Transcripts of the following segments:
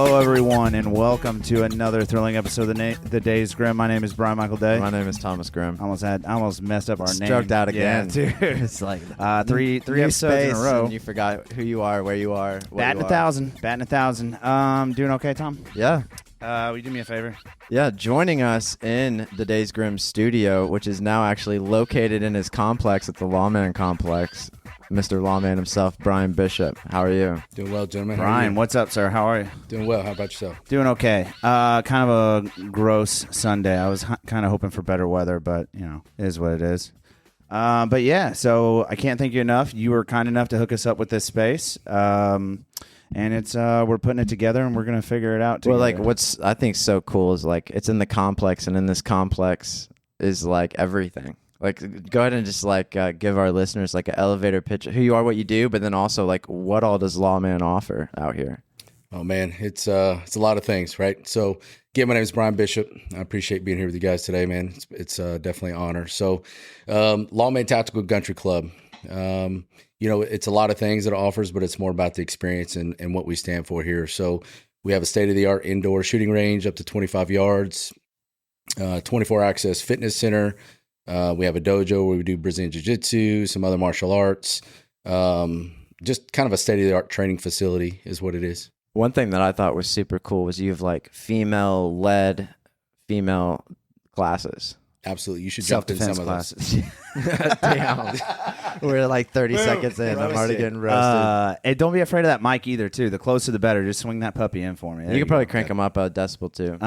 Hello, everyone, and welcome to another thrilling episode of the Days Grimm. My name is Brian Michael Day. My name is Thomas Grimm. I almost messed up our name. Stroked out again. Yeah, dude. It's like three episodes in a row. And you forgot who you are, where you are. Batting 1,000. Batting 1,000. Doing okay, Tom? Yeah. Will you do me a favor? Yeah, joining us in the Days Grimm studio, which is now actually located in his complex at the Lawman complex, Mr. Lawman himself, Bryan Bishop. How are you? Doing well, gentlemen. Brian, what's up, sir? How are you? Doing well. How about yourself? Doing okay. Kind of a gross Sunday. I was kind of hoping for better weather, but, you know, it is what it is. But, yeah, so I can't thank you enough. You were kind enough to hook us up with this space. And it's we're putting it together, and we're going to figure it out together. Well, like, what's I think so cool is, like, it's in the complex, and in this complex is, like, everything. Like, go ahead and just, like, give our listeners, like, an elevator pitch of who you are, what you do, but then also, like, what all does Lawman offer out here? Oh, man, it's a lot of things, right? So, again, my name is Bryan Bishop. I appreciate being here with you guys today, man. It's definitely an honor. So, Lawman Tactical Guntry Club. You know, it's a lot of things that it offers, but it's more about the experience and what we stand for here. So, we have a state-of-the-art indoor shooting range up to 25 yards, 24 access fitness center. We have a dojo where we do Brazilian Jiu-Jitsu, some other martial arts. Just kind of a state-of-the-art training facility is what it is. One thing that I thought was super cool was you have, like, female-led female classes. Absolutely. You should jump in some of classes. Damn. We're like 30 seconds in. I'm already getting roasted. And don't be afraid of that mic either, too. The closer the better. Just swing that puppy in for me. You could probably crank them up a decibel, too.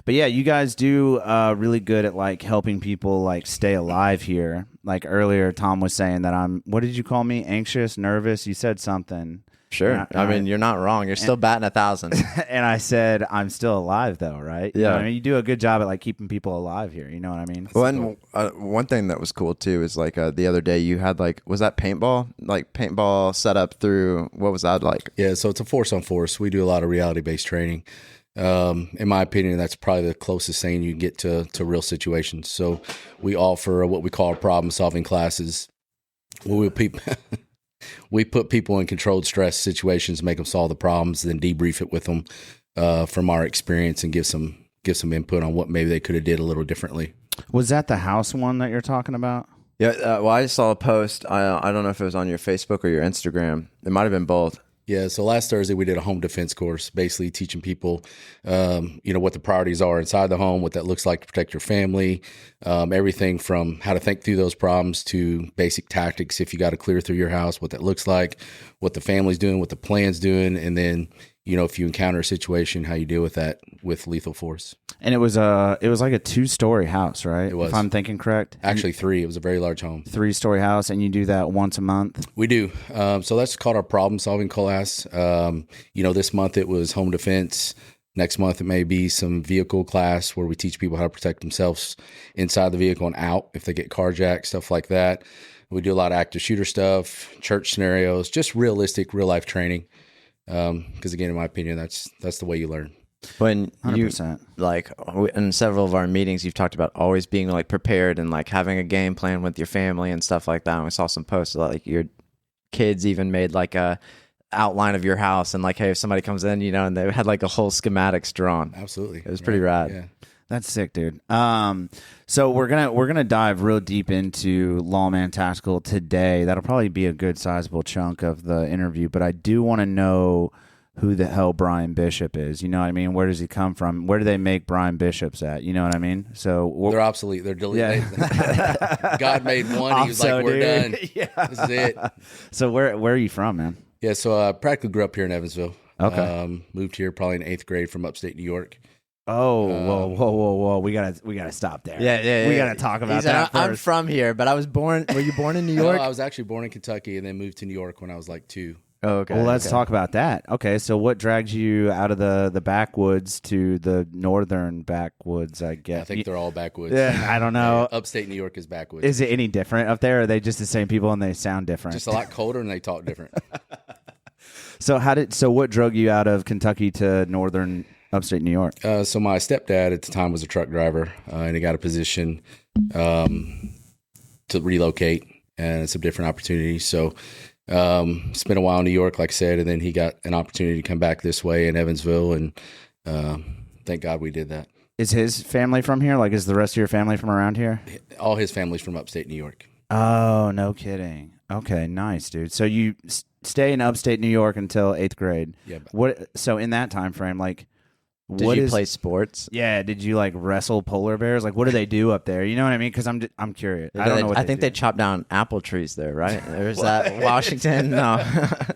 But yeah, you guys do really good at, like, helping people, like, stay alive here. Like earlier, Tom was saying that what did you call me? Anxious, nervous? You said something. Sure. I mean, you're not wrong. You're still batting 1,000. And I said, I'm still alive, though, right? Yeah. You know what I mean, you do a good job at, like, keeping people alive here. You know what I mean? Well, and one thing that was cool, too, is, like, the other day you had, like, was that paintball? Like, paintball set up through, what was that like? Yeah, so it's a force on force. We do a lot of reality-based training. In my opinion, that's probably the closest thing you can get to real situations. So we offer what we call problem-solving classes, where we put people in controlled stress situations, make them solve the problems, then debrief it with them from our experience and give some input on what maybe they could have did a little differently. Was that the house one that you're talking about? Yeah, well, I saw a post. I don't know if it was on your Facebook or your Instagram. It might have been both. Yeah, so last Thursday we did a home defense course, basically teaching people, what the priorities are inside the home, what that looks like to protect your family, everything from how to think through those problems to basic tactics if you got to clear through your house, what that looks like, what the family's doing, what the plan's doing, and then, if you encounter a situation, how you deal with that with lethal force. And it was like a 2-story house, right? It was. If I'm thinking correct. Actually 3. It was a very large home. 3-story house, and you do that once a month? We do. So that's called our problem-solving class. This month it was home defense. Next month it may be some vehicle class where we teach people how to protect themselves inside the vehicle and out if they get carjacked, stuff like that. We do a lot of active shooter stuff, church scenarios, just realistic, real-life training. Because again, in my opinion, that's the way you learn. When 100%. You, like, in several of our meetings, you've talked about always being, like, prepared and, like, having a game plan with your family and stuff like that. And we saw some posts, like, your kids even made, like, a outline of your house and, like, hey, if somebody comes in, and they had, like, a whole schematics drawn. Absolutely. It was pretty rad. Yeah. That's sick, dude. So we're gonna dive real deep into Lawman Tactical today. That'll probably be a good sizable chunk of the interview, but I do want to know who the hell Bryan Bishop is. You know what I mean? Where does he come from? Where do they make Bryan Bishops at? You know what I mean? So they're obsolete. They're deleted. Yeah. God made one. He was like, "We're done. Yeah. This is it." So where are you from, man? Yeah, so I practically grew up here in Evansville. Okay. Moved here probably in 8th grade from upstate New York. Oh, whoa! We gotta stop there. Yeah. We gotta talk about that first. I'm from here, but I was born. Were you born in New York? No, I was actually born in Kentucky and then moved to New York when I was like 2. Oh, okay. Well, let's talk about that. Okay, so what dragged you out of the backwoods to the northern backwoods? I guess I think they're all backwoods. Yeah, I don't know. Yeah, upstate New York is backwoods. Is it any different up there? Or are they just the same people and they sound different? Just a lot colder and they talk different. So what drug you out of Kentucky to northern upstate New York? So my stepdad at the time was a truck driver, and he got a position to relocate and some different opportunities. So Spent a while in New York, like I said, and then he got an opportunity to come back this way in Evansville, and thank God we did that. Is his family from here? Like, is the rest of your family from around here? All his family's from upstate New York. Oh, no kidding. Okay, nice, dude. So you stay in upstate New York until 8th grade. Yeah. So in that time frame, like, Did you play sports? Yeah. Did you like wrestle polar bears? Like, what do they do up there? You know what I mean? Because I'm curious. I don't know. What I think they chop down apple trees there, right? There's that Washington. No,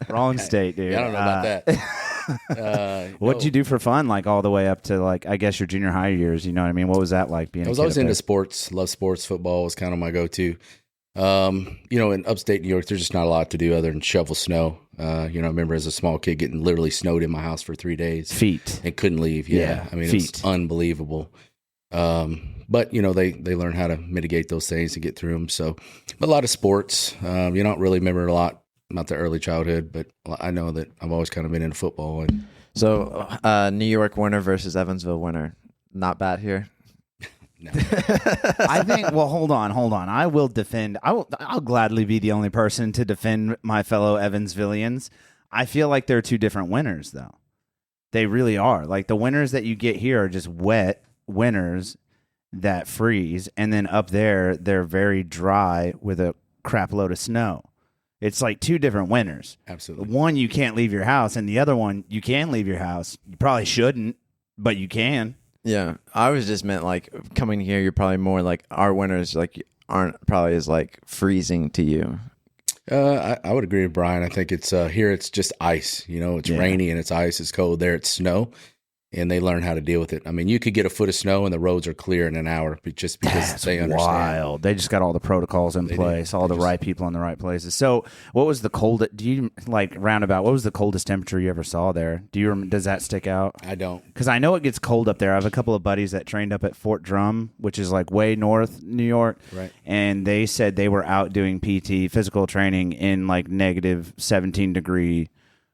wrong state, dude. Yeah, I don't know about that. What'd you do for fun? Like all the way up to like I guess your junior high years. You know what I mean? What was that like being? I was always into sports. Love sports. Football was kind of my go-to. In upstate New York, there's just not a lot to do other than shovel snow. I remember as a small kid getting literally snowed in my house for 3 days. Feet. And couldn't leave. Yeah. I mean, it's unbelievable. But, they learn how to mitigate those things and get through them. So a lot of sports. You don't really remember a lot about the early childhood, but I know that I've always kind of been into football. And so New York winter versus Evansville winter. Not bad here. No. I think. Well, hold on. I will defend. I'll gladly be the only person to defend my fellow Evansvillians. I feel like they're two different winters, though. They really are. Like the winters that you get here are just wet winters that freeze, and then up there they're very dry with a crap load of snow. It's like two different winters. Absolutely. One, you can't leave your house, and the other one, you can leave your house. You probably shouldn't, but you can. Yeah, I was just meant like coming here. You're probably more like our winters like aren't probably as like freezing to you. I would agree with Brian. I think it's here. It's just ice. It's rainy and it's ice. It's cold. There, it's snow, and they learn how to deal with it. I mean, you could get a foot of snow and the roads are clear in an hour, but just because they understand. Wild. They just got all the protocols in place, all the right people in the right places. So, what was the coldest? Do you like roundabout? What was the coldest temperature you ever saw there? Does that stick out? I don't, because I know it gets cold up there. I have a couple of buddies that trained up at Fort Drum, which is like way north New York, right? And they said they were out doing PT physical training in like negative 17-degree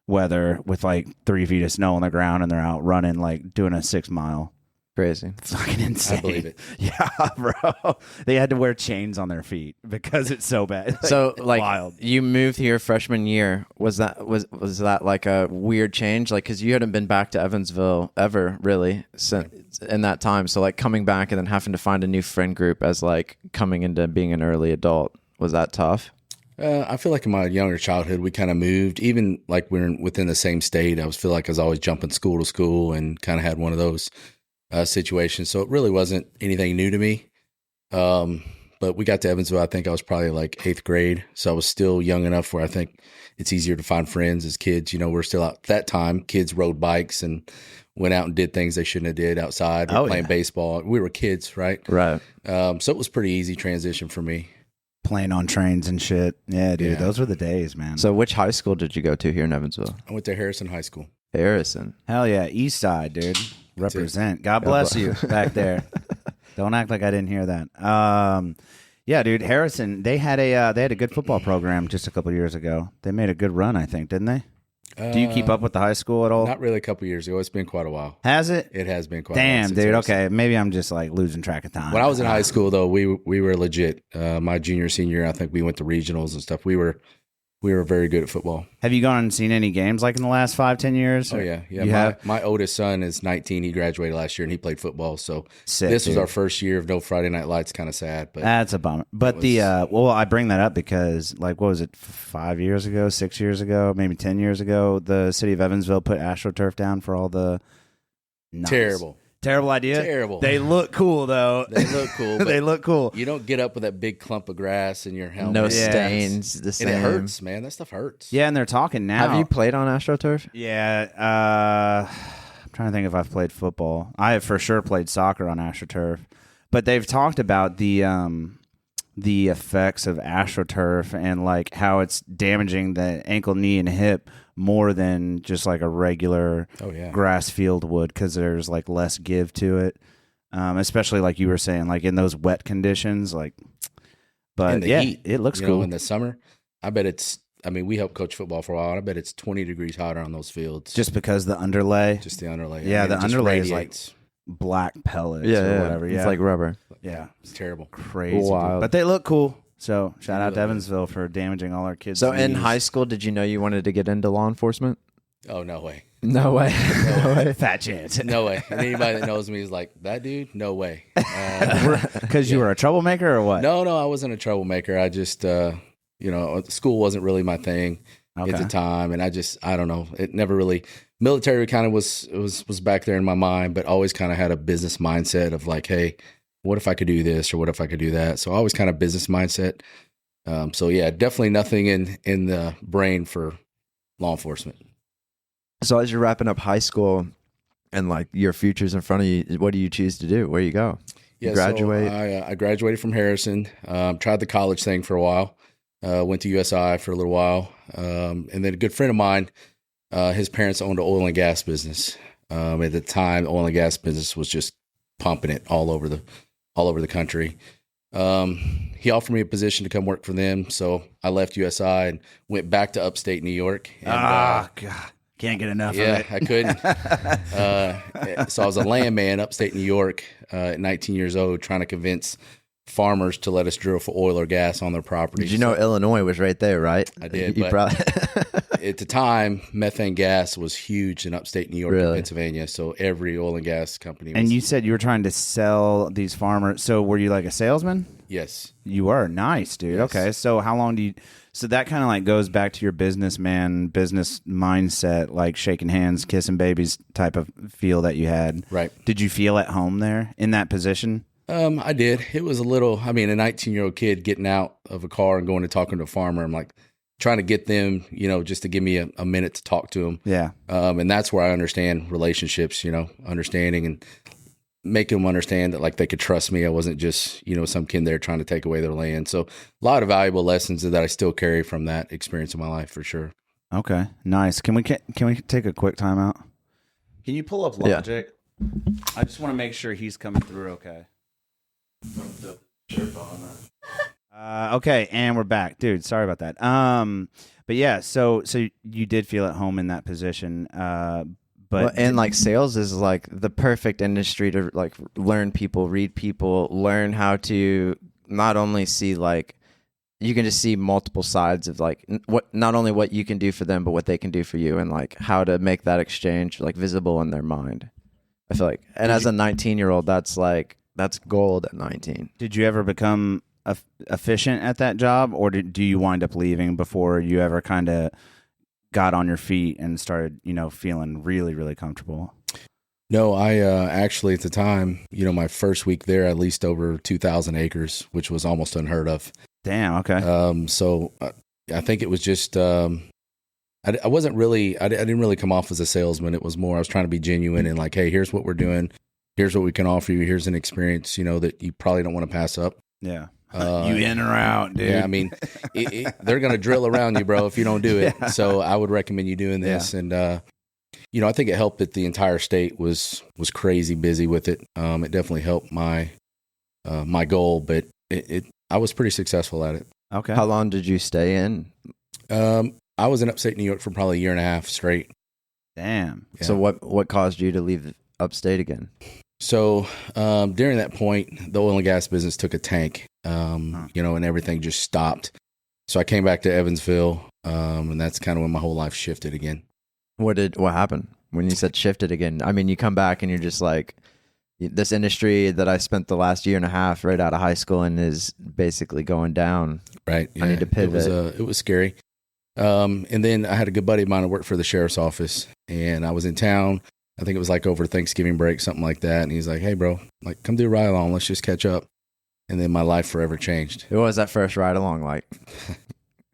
weather with like 3 feet of snow on the ground, and they're out running like doing a 6 mile. Crazy. Fucking insane. I believe it. Yeah, bro. They had to wear chains on their feet because it's so bad. So like wild. You moved here freshman year. Was that like a weird change? Like, cause you hadn't been back to Evansville ever really since in that time. So like coming back and then having to find a new friend group as like coming into being an early adult, was that tough? I feel like in my younger childhood, we kind of moved, even like we're within the same state. I feel like I was always jumping school to school and kind of had one of those situations. So it really wasn't anything new to me. But we got to Evansville, I think I was probably like 8th grade. So I was still young enough where I think it's easier to find friends as kids. We're still out. At that time, kids rode bikes and went out and did things they shouldn't have did outside. We were playing baseball. We were kids, right? Right. So it was pretty easy transition for me. Playing on trains and shit. Yeah, dude. Yeah. Those were the days, man. So which high school did you go to here in Evansville? I went to Harrison High School. Harrison. Hell yeah. East side, dude. Represent. God bless you back there. Don't act like I didn't hear that. Yeah, dude. Harrison, they had a good football program just a couple of years ago. They made a good run, I think, didn't they? Do you keep up with the high school at all? Not really a couple years ago. It's been quite a while. Has it? It has been quite a while. Damn, dude. Okay. Maybe I'm just like losing track of time. When I was in high school, though, we were legit. My junior, senior year, I think we went to regionals and stuff. We were very good at football. Have you gone and seen any games like in the last 5-10 years? Oh, yeah. Yeah. My oldest son is 19. He graduated last year and he played football. So this was our first year of no Friday Night Lights. Kind of sad. But that's a bummer. But I bring that up because like, what was it, 5 years ago, 6 years ago, maybe 10 years ago, the city of Evansville put AstroTurf down for all the Terrible idea. Terrible. They look cool, though. They look cool. They look cool. You don't get up with that big clump of grass in your helmet. No stains. The same. And it hurts, man. That stuff hurts. Yeah, and they're talking now. Have you played on AstroTurf? Yeah. I'm trying to think if I've played football. I have for sure played soccer on AstroTurf. But they've talked about the effects of AstroTurf and like how it's damaging the ankle, knee, and hip more than just like a regular grass field would because there's like less give to it, especially like you were saying, like in those wet conditions. Like, but yeah, heat, it looks cool in the summer. I bet it's. I mean, we helped coach football for a while. And I bet it's 20 degrees hotter on those fields just because the underlay. Just the underlay. Yeah, the underlay is like black pellets or whatever. Yeah, it's like rubber. Yeah, it's terrible, crazy. Wild. But they look cool. So shout out to Evansville for damaging all our kids. So in high school, did you know you wanted to get into law enforcement? Oh, no way. No way. No way. Fat chance. No way. And anybody that knows me is like, that dude? No way. Because you were a troublemaker or what? No, I wasn't a troublemaker. I just, school wasn't really my thing at the time. And I don't know. It never really, military kind of was back there in my mind, but always kind of had a business mindset of like, hey, what if I could do this or what if I could do that? So always kind of business mindset. So yeah, definitely nothing in the brain for law enforcement. So as you're wrapping up high school and like your future's in front of you, what do you choose to do? Where you go? You graduate? So I graduated from Harrison. Tried the college thing for a while. Went to USI for a little while. And then a good friend of mine, his parents owned an oil and gas business. At the time, the oil and gas business was just pumping it all over the country. He offered me a position to come work for them. So I left USI and went back to upstate New York. And, God. Can't get enough of Yeah, it. I couldn't. So I was a landman upstate New York at 19 years old, trying to convince farmers to let us drill for oil or gas on their property. Did you know Illinois was right there, right? I did. You but probably at the time, methane gas was huge in upstate New York and Pennsylvania. So every oil and gas company was. And you said you were trying to sell these farmers. So were you like a salesman? Yes. You were. Nice, dude. Yes. Okay. So how long do you... So that kind of like goes back to your business mindset, like shaking hands, kissing babies type of feel that you had. Right. Did you feel at home there in that position? I did. It was a little, a 19-year-old kid getting out of a car and going and talking to a farmer. I'm like trying to get them, just to give me a minute to talk to them. Yeah. And that's where I understand relationships, understanding and making them understand that like they could trust me. I wasn't just, some kid there trying to take away their land. So a lot of valuable lessons that I still carry from that experience in my life for sure. Okay. Nice. Can we take a quick timeout? Can you pull up Logic? Yeah. I just want to make sure he's coming through okay. Okay, and we're back. Dude, sorry about that. But yeah, so you did feel at home in that position. And like sales is like the perfect industry to like learn people, read people, learn how to not only see like you can just see multiple sides of like not only what you can do for them, but what they can do for you, and like how to make that exchange like visible in their mind. I feel like, and as a 19-year-old, that's gold at 19. Did you ever become efficient at that job, or do you wind up leaving before you ever kind of got on your feet and started, feeling really, really comfortable? No, I actually at the time, my first week there, I leased over 2,000 acres, which was almost unheard of. Damn. Okay. So I think it was just, I didn't really come off as a salesman. It was more, I was trying to be genuine and like, hey, here's what we're doing. Here's what we can offer you. Here's an experience, that you probably don't want to pass up. Yeah. You in or out, dude. Yeah, they're going to drill around you, bro, if you don't do it. Yeah. So I would recommend you doing this. Yeah. And, I think it helped that the entire state was crazy busy with it. It definitely helped my goal, but I was pretty successful at it. Okay. How long did you stay in? I was in upstate New York for probably a year and a half straight. Damn. Yeah. So what caused you to leave upstate again? So during that point, the oil and gas business took a tank, and everything just stopped. So I came back to Evansville, and that's kind of when my whole life shifted again. What happened when you said shifted again? You come back and you're just like, this industry that I spent the last year and a half right out of high school and is basically going down. Right. Yeah. I need to pivot. It was scary. And then I had a good buddy of mine who worked for the sheriff's office, and I was in town. I think it was like over Thanksgiving break, something like that. And he's like, hey, bro, like, come do a ride along. Let's just catch up. And then my life forever changed. What was that first ride along like?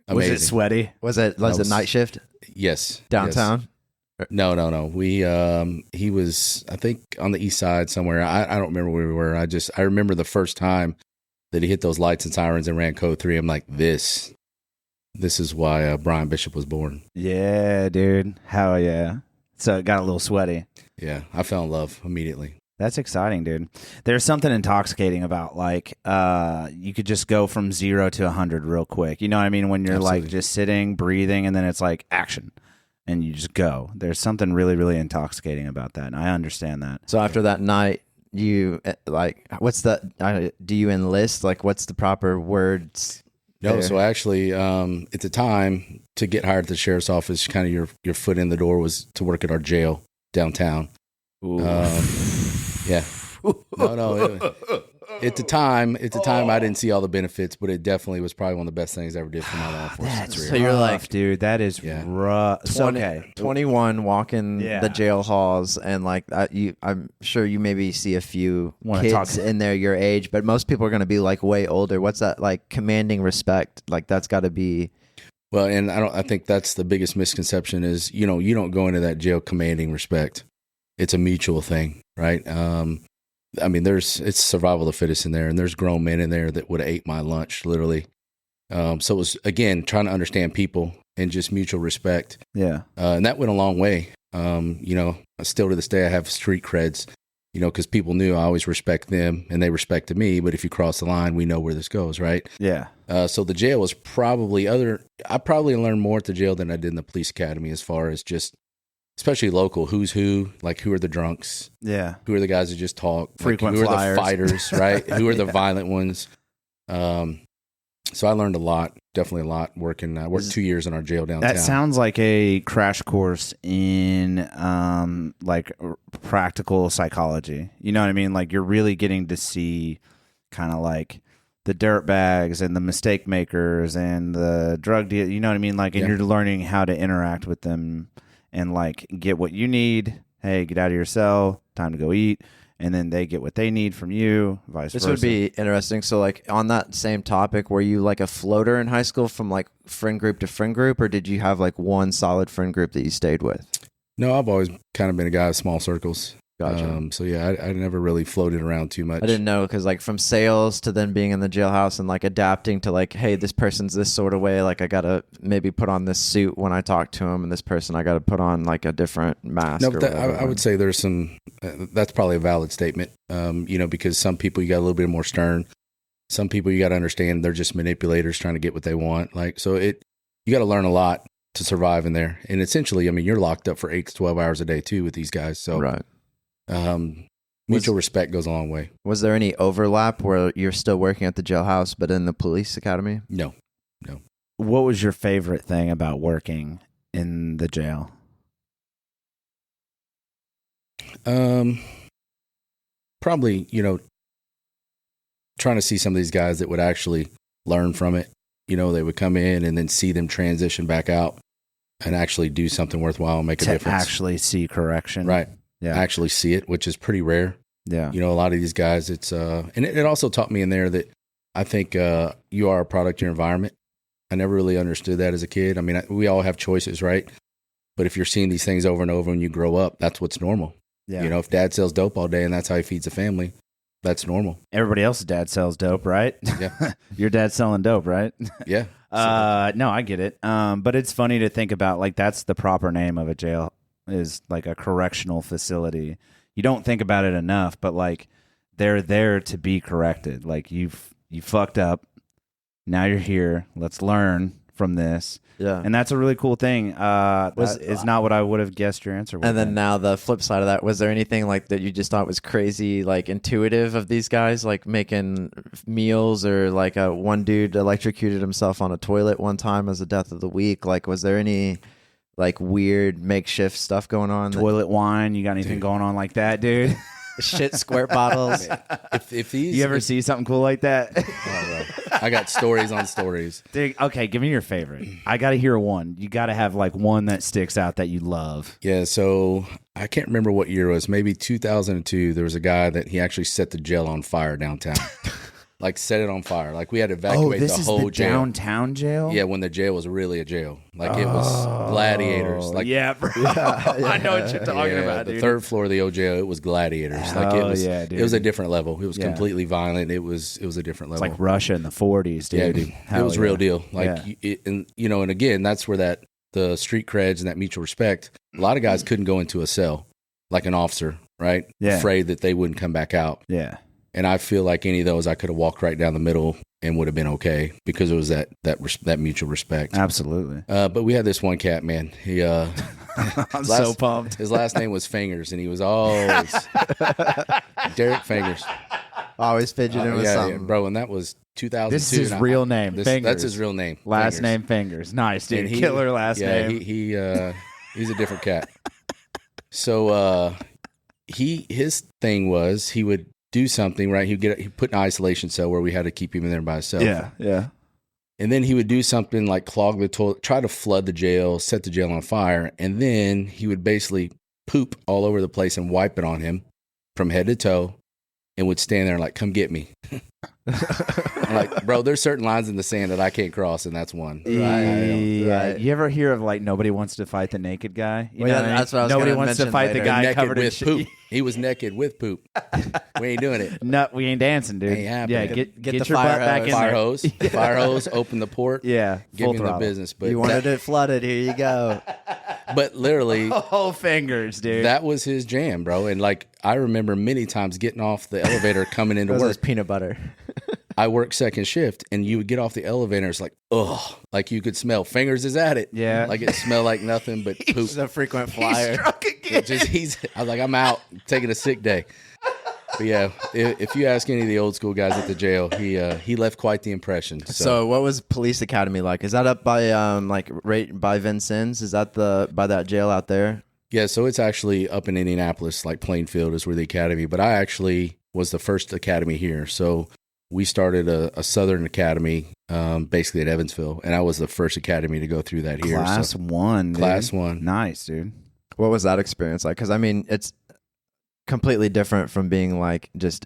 Was it sweaty? Was it night shift? Yes. Downtown? Yes. No. He was, I think, on the east side somewhere. I don't remember where we were. I remember the first time that he hit those lights and sirens and ran code 3. I'm like, this is why Bryan Bishop was born. Yeah, dude. Hell yeah. So it got a little sweaty. Yeah, I fell in love immediately. That's exciting, dude. There's something intoxicating about like you could just go from 0 to 100 real quick. You know what I mean? When you're Absolutely. like just sitting, breathing, and then it's like action, and you just go. There's something really, really intoxicating about that, and I understand that. So after that night, you like, what's the? Do you enlist? Like, what's the proper words No, there? so actually, at the time, to get hired at the sheriff's office, kind of your foot in the door was to work at our jail downtown. Yeah. No. At the time, I didn't see all the benefits, but it definitely was probably one of the best things I ever did for my law enforcement career. So you're like, dude, that is rough. 21 walking the jail halls, and like I'm sure you maybe see a few kids in there your age, but most people are going to be like way older. What's that like? Commanding respect, like that's got to be. Well, and I think that's the biggest misconception is, you don't go into that jail commanding respect. It's a mutual thing, right? I mean, it's survival of the fittest in there, and there's grown men in there that would have ate my lunch, literally. So it was, again, trying to understand people and just mutual respect. Yeah. And that went a long way. Still to this day, I have street creds, because people knew I always respect them and they respected me. But if you cross the line, we know where this goes, right? Yeah. So the jail was I probably learned more at the jail than I did in the police academy as far as just, especially local, who's who, like who are the drunks? Yeah. Who are the guys that just talk? Frequent who flyers. are the fighters, right? Who are the violent ones? So I learned a lot, definitely a lot working. I worked 2 years in our jail downtown. That sounds like a crash course in practical psychology. You know what I mean? Like you're really getting to see kind of like the dirt bags and the mistake makers and the drug deal. You know what I mean? Like, and you're learning how to interact with them and like get what you need. Hey, get out of your cell. Time to go eat. And then they get what they need from you, vice versa. This would be interesting. So, like, on that same topic, were you like a floater in high school from like friend group to friend group, or did you have like one solid friend group that you stayed with? No, I've always kind of been a guy of small circles. Gotcha. So yeah, I never really floated around too much. I didn't know, because like from sales to then being in the jailhouse and like adapting to like, hey, this person's this sort of way. Like I gotta maybe put on this suit when I talk to him, and this person I gotta put on like a different mask. No, but I would say there's some. That's probably a valid statement. Because some people you got a little bit more stern. Some people you got to understand they're just manipulators trying to get what they want. Like you got to learn a lot to survive in there. And essentially, I mean, you're locked up for 8 to 12 hours a day too with these guys. So right. Mutual respect goes a long way. Was there any overlap where you're still working at the jailhouse but in the police academy? No. What was your favorite thing about working in the jail? Probably, trying to see some of these guys that would actually learn from it. They would come in and then see them transition back out and actually do something worthwhile and make a difference. Actually see correction. Right. Yeah. Actually see it, which is pretty rare. Yeah. A lot of these guys, it's, and it also taught me in there that I think you are a product of your environment. I never really understood that as a kid. I mean, we all have choices, right? But if you're seeing these things over and over when you grow up, that's what's normal. Yeah. If dad sells dope all day and that's how he feeds a family, that's normal. Everybody else's dad sells dope, right? Yeah. Your dad's selling dope, right? Yeah. No, I get it. But it's funny to think about, like, that's the proper name of a jail, is like a correctional facility. You don't think about it enough, but like they're there to be corrected. Like you fucked up. Now you're here. Let's learn from this. Yeah. And that's a really cool thing. It's not what I would have guessed your answer was. And then now the flip side of that, was there anything like that you just thought was crazy, like intuitive of these guys, like making meals, or like one dude electrocuted himself on a toilet one time as the death of the week? Like, was there any like weird makeshift stuff going on? Toilet wine. You got anything going on like that, dude? Shit squirt bottles. If these, you ever see something cool like that? I got stories on stories. Dude, okay, give me your favorite. I got to hear one. You got to have like one that sticks out that you love. Yeah, so I can't remember what year it was. Maybe 2002. There was a guy that he actually set the jail on fire downtown. Like set it on fire. Like we had to evacuate the whole jail. Downtown jail? Yeah, when the jail was really a jail. Like it was gladiators. Like yeah, bro. I know what you're talking about, the dude. third floor of the old jail, it was gladiators. Like it was dude. It was a different level. It was completely violent. It was a different level. It's like Russia in the 40s, dude. Yeah, it was real deal. Like and again, that's where the street creds and that mutual respect. A lot of guys couldn't go into a cell like an officer, right? Yeah. Afraid that they wouldn't come back out. Yeah. And I feel like any of those, I could have walked right down the middle and would have been okay because it was that mutual respect. Absolutely. But we had this one cat, man. He, I'm so pumped. His last name was Fingers, and he was always Derek Fingers. Always fidgeting with something. bro. And that was 2002. This is his real name. Fingers. That's his real name. Last Fingers. name Fingers. Nice, dude. Killer last name. He's a different cat. So his thing was he would do something, right? He'd put an isolation cell where we had to keep him in there by himself. Yeah. And then he would do something like clog the toilet, try to flood the jail, set the jail on fire, and then he would basically poop all over the place and wipe it on him from head to toe, and would stand there like, "Come get me." I'm like, bro, there's certain lines in the sand that I can't cross, and that's one. Right. You ever hear of like nobody wants to fight the naked guy? You know what I mean? That's what I was Nobody gonna wants to mention fight later. the guy Naked covered in with poop. He was naked with poop. We ain't doing it. No, we ain't dancing, dude. Ain't happening. Yeah, get the your fire butt back in Fire there. hose, fire hose. Open the port. Yeah, give full him the throttle. business. But You wanted it flooded. Here you go. But literally, Oh, Fingers, dude. that was his jam, bro. And like I remember many times getting off the elevator coming into It was work. peanut butter. I worked second shift, and you would get off the elevator. It's like, ugh, like you could smell Fingers is at it. Yeah. like it smelled like nothing but poop. He's a frequent flyer. Struck again. I was like, I'm out, taking a sick day. But yeah, if you ask any of the old school guys at the jail, he left quite the impression. So what was Police Academy like? Is that up by right by Vincennes? Is that by that jail out there? Yeah, so it's actually up in Indianapolis, like Plainfield is where the academy. But I actually was the first academy here. So we started a Southern Academy, basically at Evansville, and I was the first academy to go through that here. Class one. Dude. Class one. Nice, dude. What was that experience like? Because I mean, it's completely different from being like just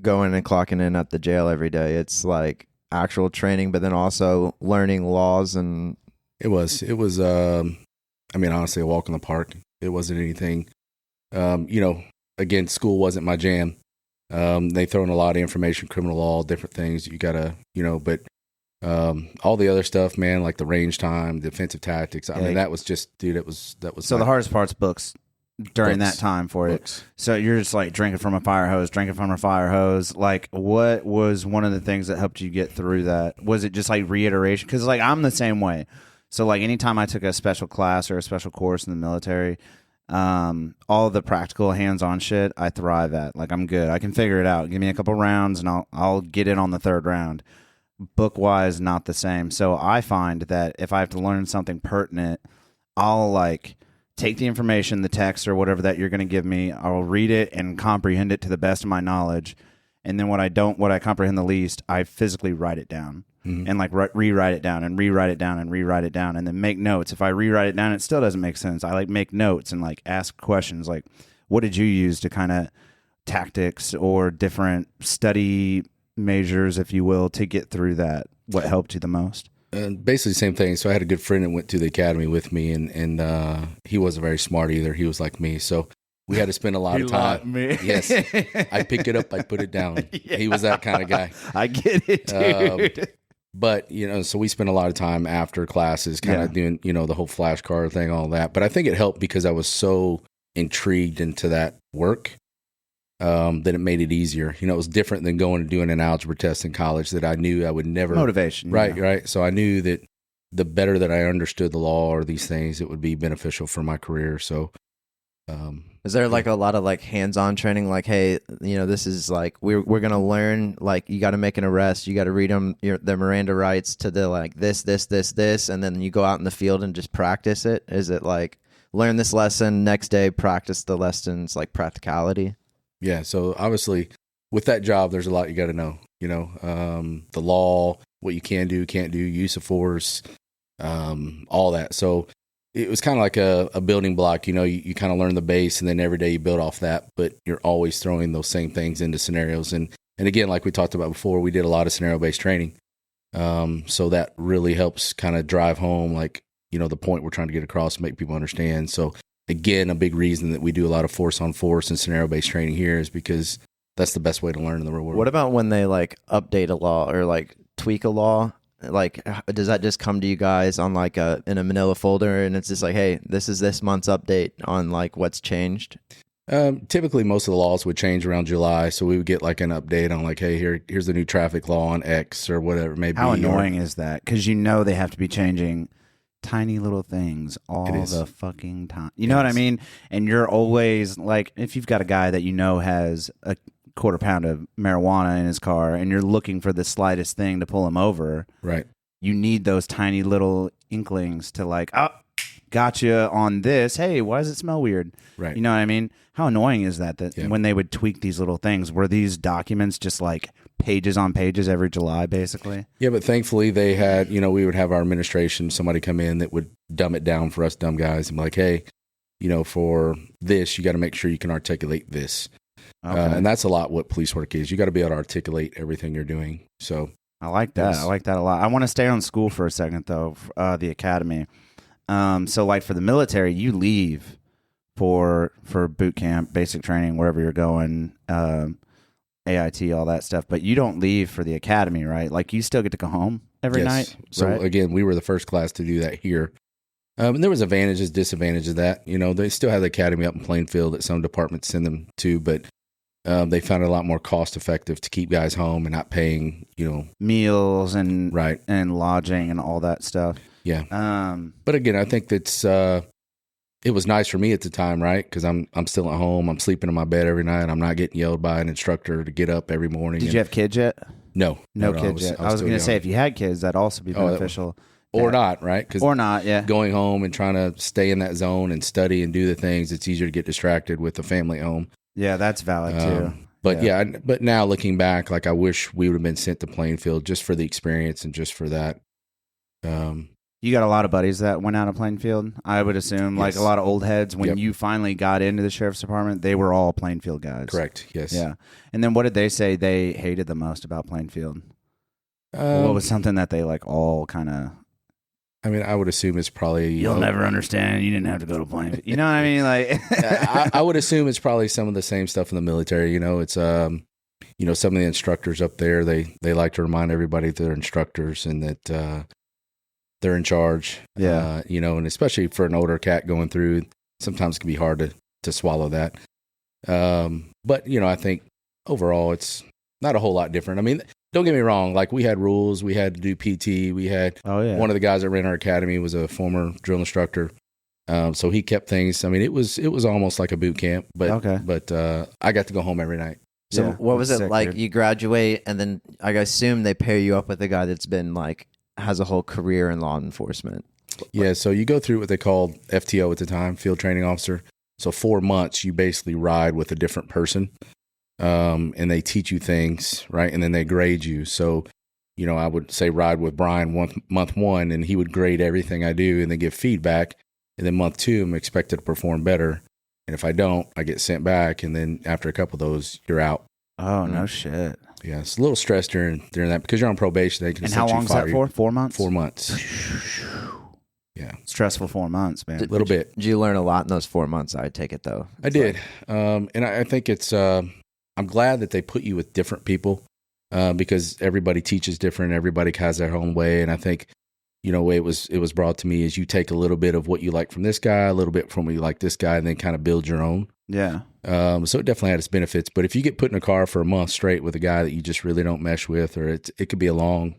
going and clocking in at the jail every day. It's like actual training, but then also learning laws and. It was. I mean, honestly, a walk in the park. It wasn't anything. Again, school wasn't my jam. They throw in a lot of information, criminal law, different things. You gotta, but all the other stuff, man, like the range time, defensive tactics. I mean, that was just, dude. That was. So the hardest part's books during that time for books. it. So you're just like drinking from a fire hose. Like, what was one of the things that helped you get through that? Was it just like reiteration? Because like I'm the same way. So like anytime I took a special class or a special course in the military, all the practical hands-on shit I thrive at. Like I'm good. I can figure it out. Give me a couple rounds and I'll get in on the third round. Book-wise, not the same. So I find that if I have to learn something pertinent, I'll like take the information, the text or whatever that you're going to give me. I'll read it and comprehend it to the best of my knowledge. And then what I comprehend the least, I physically write it down. And like rewrite it down and rewrite it down and rewrite it down and then make notes. If I rewrite it down, it still doesn't make sense. I like make notes and like ask questions like, what did you use to kind of tactics or different study measures, if you will, to get through that? What helped you the most? Basically the same thing. So I had a good friend that went to the academy with me, and he wasn't very smart either. He was like me. So we had to spend a lot of time. Yes. I pick it up, I put it down. Yeah. He was that kind of guy. I get it, dude. But, so we spent a lot of time after classes kind of doing, the whole flashcard thing, all that. But I think it helped because I was so intrigued into that work that it made it easier. It was different than going and doing an algebra test in college that I knew I would never. Motivation. Right. So I knew that the better that I understood the law or these things, it would be beneficial for my career. So. Is there like a lot of like hands-on training? Like, hey, this is like we're gonna learn. Like, you got to make an arrest. You got to read them the Miranda rights to the like this, and then you go out in the field and just practice it. Is it like learn this lesson next day, practice the lessons, like practicality? Yeah. So obviously, with that job, there's a lot you got to know. The law, what you can do, can't do, use of force, all that. So. It was kind of like a building block, you kind of learn the base and then every day you build off that, but you're always throwing those same things into scenarios. And again, like we talked about before, we did a lot of scenario-based training. So that really helps kind of drive home, like, the point we're trying to get across and make people understand. So again, a big reason that we do a lot of force on force and scenario-based training here is because that's the best way to learn in the real world. What about when they like update a law or like tweak a law? Like, does that just come to you guys on like in a manila folder and it's just like, hey, this is this month's update on like what's changed? Typically most of the laws would change around July, so we would get like an update on like, hey, here's the new traffic law on X or whatever it may be. How annoying is that? Because they have to be changing tiny little things all the fucking time. You know what I mean? And you're always like, if you've got a guy that has a quarter pound of marijuana in his car and you're looking for the slightest thing to pull him over, right? You need those tiny little inklings to like, oh, gotcha on this. Hey, why does it smell weird? Right. You know what I mean? How annoying is that Yeah. when they would tweak these little things, were these documents just like pages on pages every July, basically? Yeah, but thankfully they had, we would have our administration, somebody come in that would dumb it down for us dumb guys and be like, hey, for this, you got to make sure you can articulate this. Okay. And that's a lot what police work is. You got to be able to articulate everything you're doing. So I like that. Yes. I like that a lot. I want to stay on school for a second, though, the academy. So, like for the military, you leave for boot camp, basic training, wherever you're going, AIT, all that stuff. But you don't leave for the academy, right? Like you still get to go home every night. So right? again, we were the first class to do that here. And there was advantages, disadvantages of that. They still have the academy up in Plainfield that some departments send them to, but they found it a lot more cost effective to keep guys home and not paying, meals and right and lodging and all that stuff. Yeah. But again, I think that's it was nice for me at the time, right? Because I'm still at home. I'm sleeping in my bed every night. I'm not getting yelled by an instructor to get up every morning. Did you have kids yet? No, no kids yet. I was going to say if you had kids, that'd also be beneficial. Or not, right? Or not, yeah. Going home and trying to stay in that zone and study and do the things, it's easier to get distracted with the family at home. Yeah, that's valid too. But but now looking back, like I wish we would have been sent to Plainfield just for the experience and just for that. You got a lot of buddies that went out of Plainfield, I would assume, like Yes. a lot of old heads. When Yep. you finally got into the sheriff's department, they were all Plainfield guys. Correct, yes. Yeah. And then what did they say they hated the most about Plainfield? What was something that they like all kind of... I mean, I would assume it's probably... You'll never understand. You didn't have to go to Plainfield. You know what I mean? Like, I would assume it's probably some of the same stuff in the military. It's some of the instructors up there. They like to remind everybody that they're instructors and that they're in charge. Yeah. And especially for an older cat going through, sometimes it can be hard to swallow that. But I think overall it's not a whole lot different. I mean, don't get me wrong. Like we had rules, we had to do PT. We had one of the guys that ran our academy was a former drill instructor. So he kept things. I mean, it was almost like a boot camp, but I got to go home every night. So what was it sick, like? dude. You graduate, and then I assume they pair you up with a guy that's been like has a whole career in law enforcement. Yeah, so you go through what they called FTO at the time, field training officer. So 4 months, you basically ride with a different person, and they teach you things, right? And then they grade you. So, I would say ride with Brian month 1, and he would grade everything I do, and then give feedback. And then month 2, I'm expected to perform better. And if I don't, I get sent back. And then after a couple of those, you're out. Oh, no shit. Yeah, it's a little stress during that because you're on probation. They can And how long is that for? 4 months? 4 months. Yeah. Stressful 4 months, man. A little bit. Did you learn a lot in those 4 months? I take it though. I did. And I think it's, I'm glad that they put you with different people because everybody teaches different. Everybody has their own way. And I think, the way it was brought to me is you take a little bit of what you like from this guy, a little bit from what you like this guy, and then kind of build your own. Yeah. So it definitely had its benefits. But if you get put in a car for a month straight with a guy that you just really don't mesh with, or it could be a long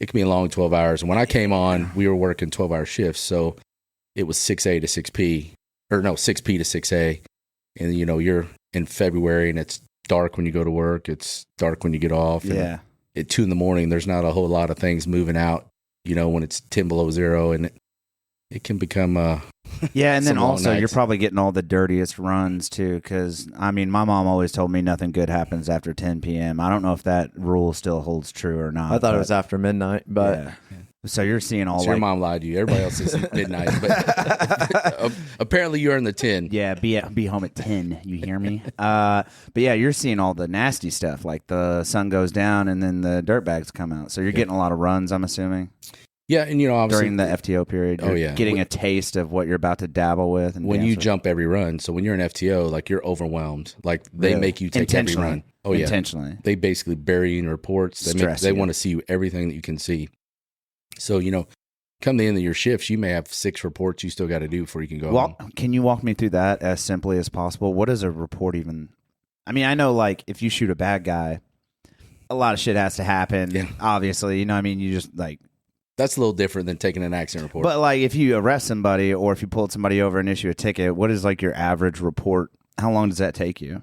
12 hours. And when I came on, we were working 12-hour shifts. So it was 6A to 6P, or no, 6P to 6A. And, you're in February and it's dark when you go to work. It's dark when you get off. And Yeah. at 2 a.m, there's not a whole lot of things moving out, when it's 10 below zero. And it can become Yeah, and then some long also you're nights. probably getting all the dirtiest runs too, because I mean, my mom always told me nothing good happens after 10 p.m. I don't know if that rule still holds true or not. I thought it but- was after midnight, but yeah. So you're seeing all So your mom lied to you. Everybody else is at midnight, but apparently you're in the 10. Yeah, be home at 10. You hear me? But yeah, you're seeing all the nasty stuff, like the sun goes down and then the dirt bags come out. So you're getting a lot of runs, I'm assuming. Yeah, and obviously During the FTO period, you're getting a taste of what you're about to dabble with. And when dance you with. jump every run, so when you're in FTO, like you're overwhelmed. Like they Really? make you take every Intentionally. run. Oh yeah, Intentionally. They basically bury you in reports. Stress They you. want to see you everything that you can see. So come the end of your shifts, you may have 6 reports you still got to do before you can go home. Can you walk me through that as simply as possible? What does a report even? I mean, I know like if you shoot a bad guy, a lot of shit has to happen. Yeah. Obviously, you just like. That's a little different than taking an accident report. But like if you arrest somebody or if you pulled somebody over and issue a ticket, what is like your average report? How long does that take you?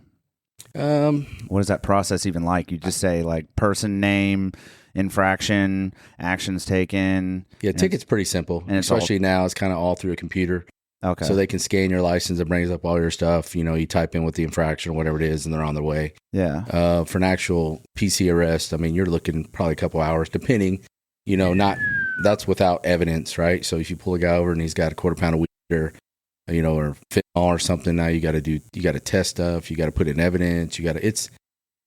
What is that process even like? You just say like person name, infraction, actions taken. Yeah, ticket's pretty simple, and especially now it's kind of all through a computer. Okay. So they can scan your license. It brings up all your stuff. You know, you type in what the infraction or whatever it is, and they're on their way. Yeah. For an actual PC arrest, I mean, you're looking probably a couple hours, depending. You know, that's without evidence, right? So if you pull a guy over and he's got a quarter pound of weed or, you know, or fentanyl or something, now you got to test stuff. You got to put in evidence.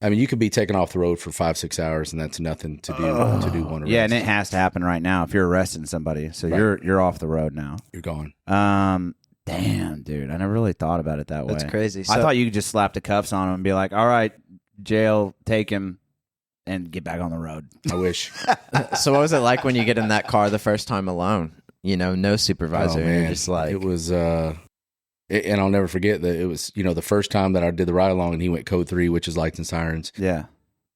I mean, you could be taken off the road for 5-6 hours, and that's nothing to do one arrest. Yeah, and it has to happen right now if you're arresting somebody. So right. you're off the road now. You're gone. Damn, dude, I never really thought about it that way. That's crazy. I thought you could just slap the cuffs on him and be like, "All right, jail, take him, and get back on the road." I wish. So what was it like when you get in that car the first time alone? You know, no supervisor. Oh, man. And you're just like, it was. And I'll never forget that it was, you know, the first time that I did the ride along and he went code 3, which is lights and sirens. Yeah.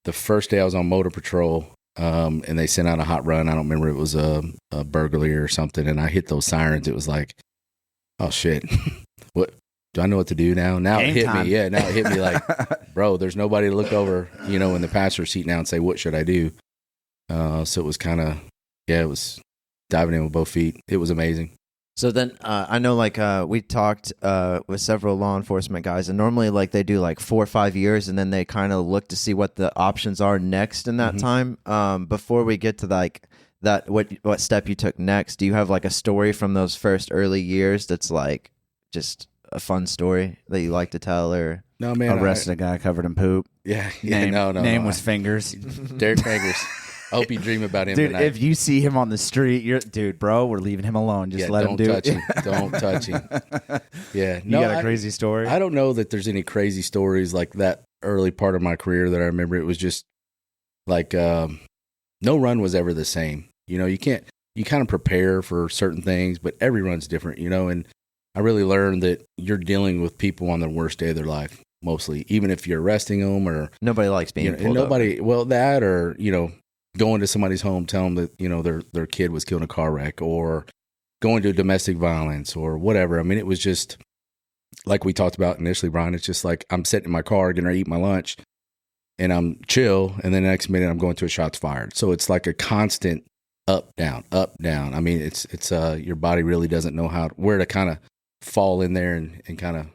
The first day I was on motor patrol, and they sent out a hot run. I don't remember, it was a burglary or something. And I hit those sirens. It was like, oh shit, what do I know what to do now? Now Game it hit time. me. Yeah. Now it hit me like, bro, there's nobody to look over, you know, in the passenger seat now and say, what should I do? So it was kind of, it was diving in with both feet. It was amazing. So then I know like we talked with several law enforcement guys, and normally like they do like 4 or 5 years, and then they kind of look to see what the options are next in that time. Before we get to like that, what step you took next, do you have like a story from those first early years that's like just a fun story that you like to tell? Or No, man. Arrested a guy covered in poop. Yeah. Name was Fingers. Derek Fingers. I hope you dream about him Dude, tonight. if you see him on the street, bro, we're leaving him alone. Just let him do it. Don't touch him. Yeah. You got a crazy story? I don't know that there's any crazy stories like that early part of my career that I remember. It was just like no run was ever the same. You know, you kind of prepare for certain things, but every run's different, you know, and I really learned that you're dealing with people on their worst day of their life, mostly, even if you're arresting them or nobody likes being pulled over. Well, that or, you know, going to somebody's home, telling them that, you know, their kid was killed in a car wreck, or going to domestic violence or whatever. I mean, it was just like we talked about initially, Brian. It's just like I'm sitting in my car, getting ready to eat my lunch, and I'm chill, and then the next minute I'm going to a shots fired. So it's like a constant up, down, up, down. I mean, it's your body really doesn't know where to kind of fall in there and kind of.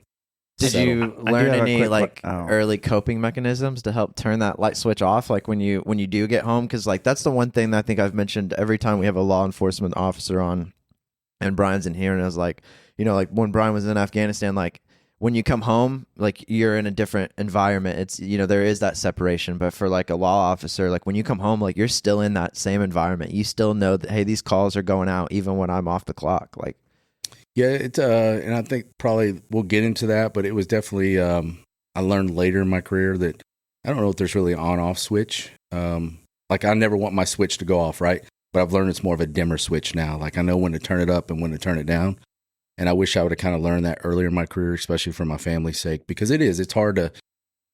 Did you learn any early coping mechanisms to help turn that light switch off? Like when you do get home, because like that's the one thing that I think I've mentioned every time we have a law enforcement officer on, and Brian's in here, and I was like, you know, like when Brian was in Afghanistan, like when you come home, like you're in a different environment. It's, you know, there is that separation, but for like a law officer, like when you come home, like you're still in that same environment. You still know that, hey, these calls are going out even when I'm off the clock. Like. Yeah, it's and I think probably we'll get into that, but it was definitely I learned later in my career that I don't know if there's really an on-off switch. Like I never want my switch to go off, right? But I've learned it's more of a dimmer switch now. Like I know when to turn it up and when to turn it down. And I wish I would have kind of learned that earlier in my career, especially for my family's sake, because it's hard to,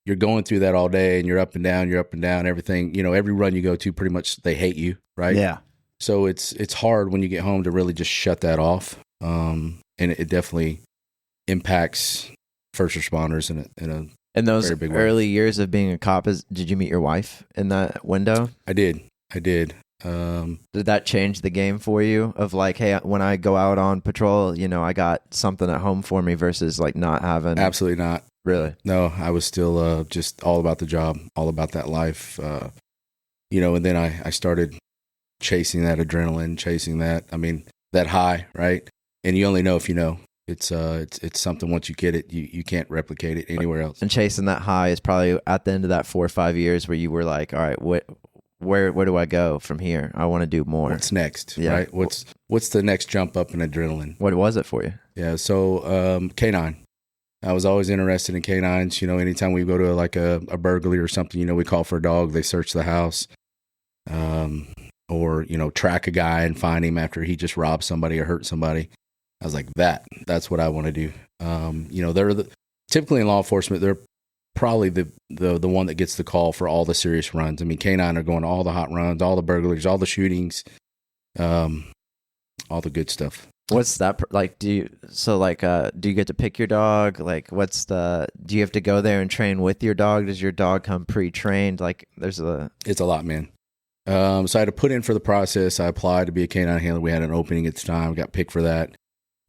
you're going through that all day and you're up and down, everything, you know, every run you go to pretty much they hate you, right? Yeah. So it's hard when you get home to really just shut that off. And it definitely impacts first responders in those very big way. Early years of being a cop, did you meet your wife in that window? I did. Did that change the game for you of like, hey, when I go out on patrol, you know, I got something at home for me versus like not having? Absolutely not. Really? No, I was still just all about the job, all about that life. You know, and then I started chasing that adrenaline, chasing that, I mean, that high, right? And you only know if you know. It's something, once you get it, you can't replicate it anywhere else. And chasing that high is probably at the end of that 4 or 5 years where you were like, all right, where do I go from here? I want to do more. What's next, right? What's the next jump up in adrenaline? What was it for you? Yeah, so canine. I was always interested in canines. You know, anytime we go to like a burglary or something, you know, we call for a dog, they search the house. Or, you know, track a guy and find him after he just robbed somebody or hurt somebody. I was like, that's what I want to do. You know, typically in law enforcement, they're probably the one that gets the call for all the serious runs. I mean, canine are going to all the hot runs, all the burglaries, all the shootings, all the good stuff. What's that like? Do you get to pick your dog? Like, do you have to go there and train with your dog? Does your dog come pre-trained? Like, it's a lot, man. So I had to put in for the process. I applied to be a canine handler. We had an opening at the time. Got picked for that.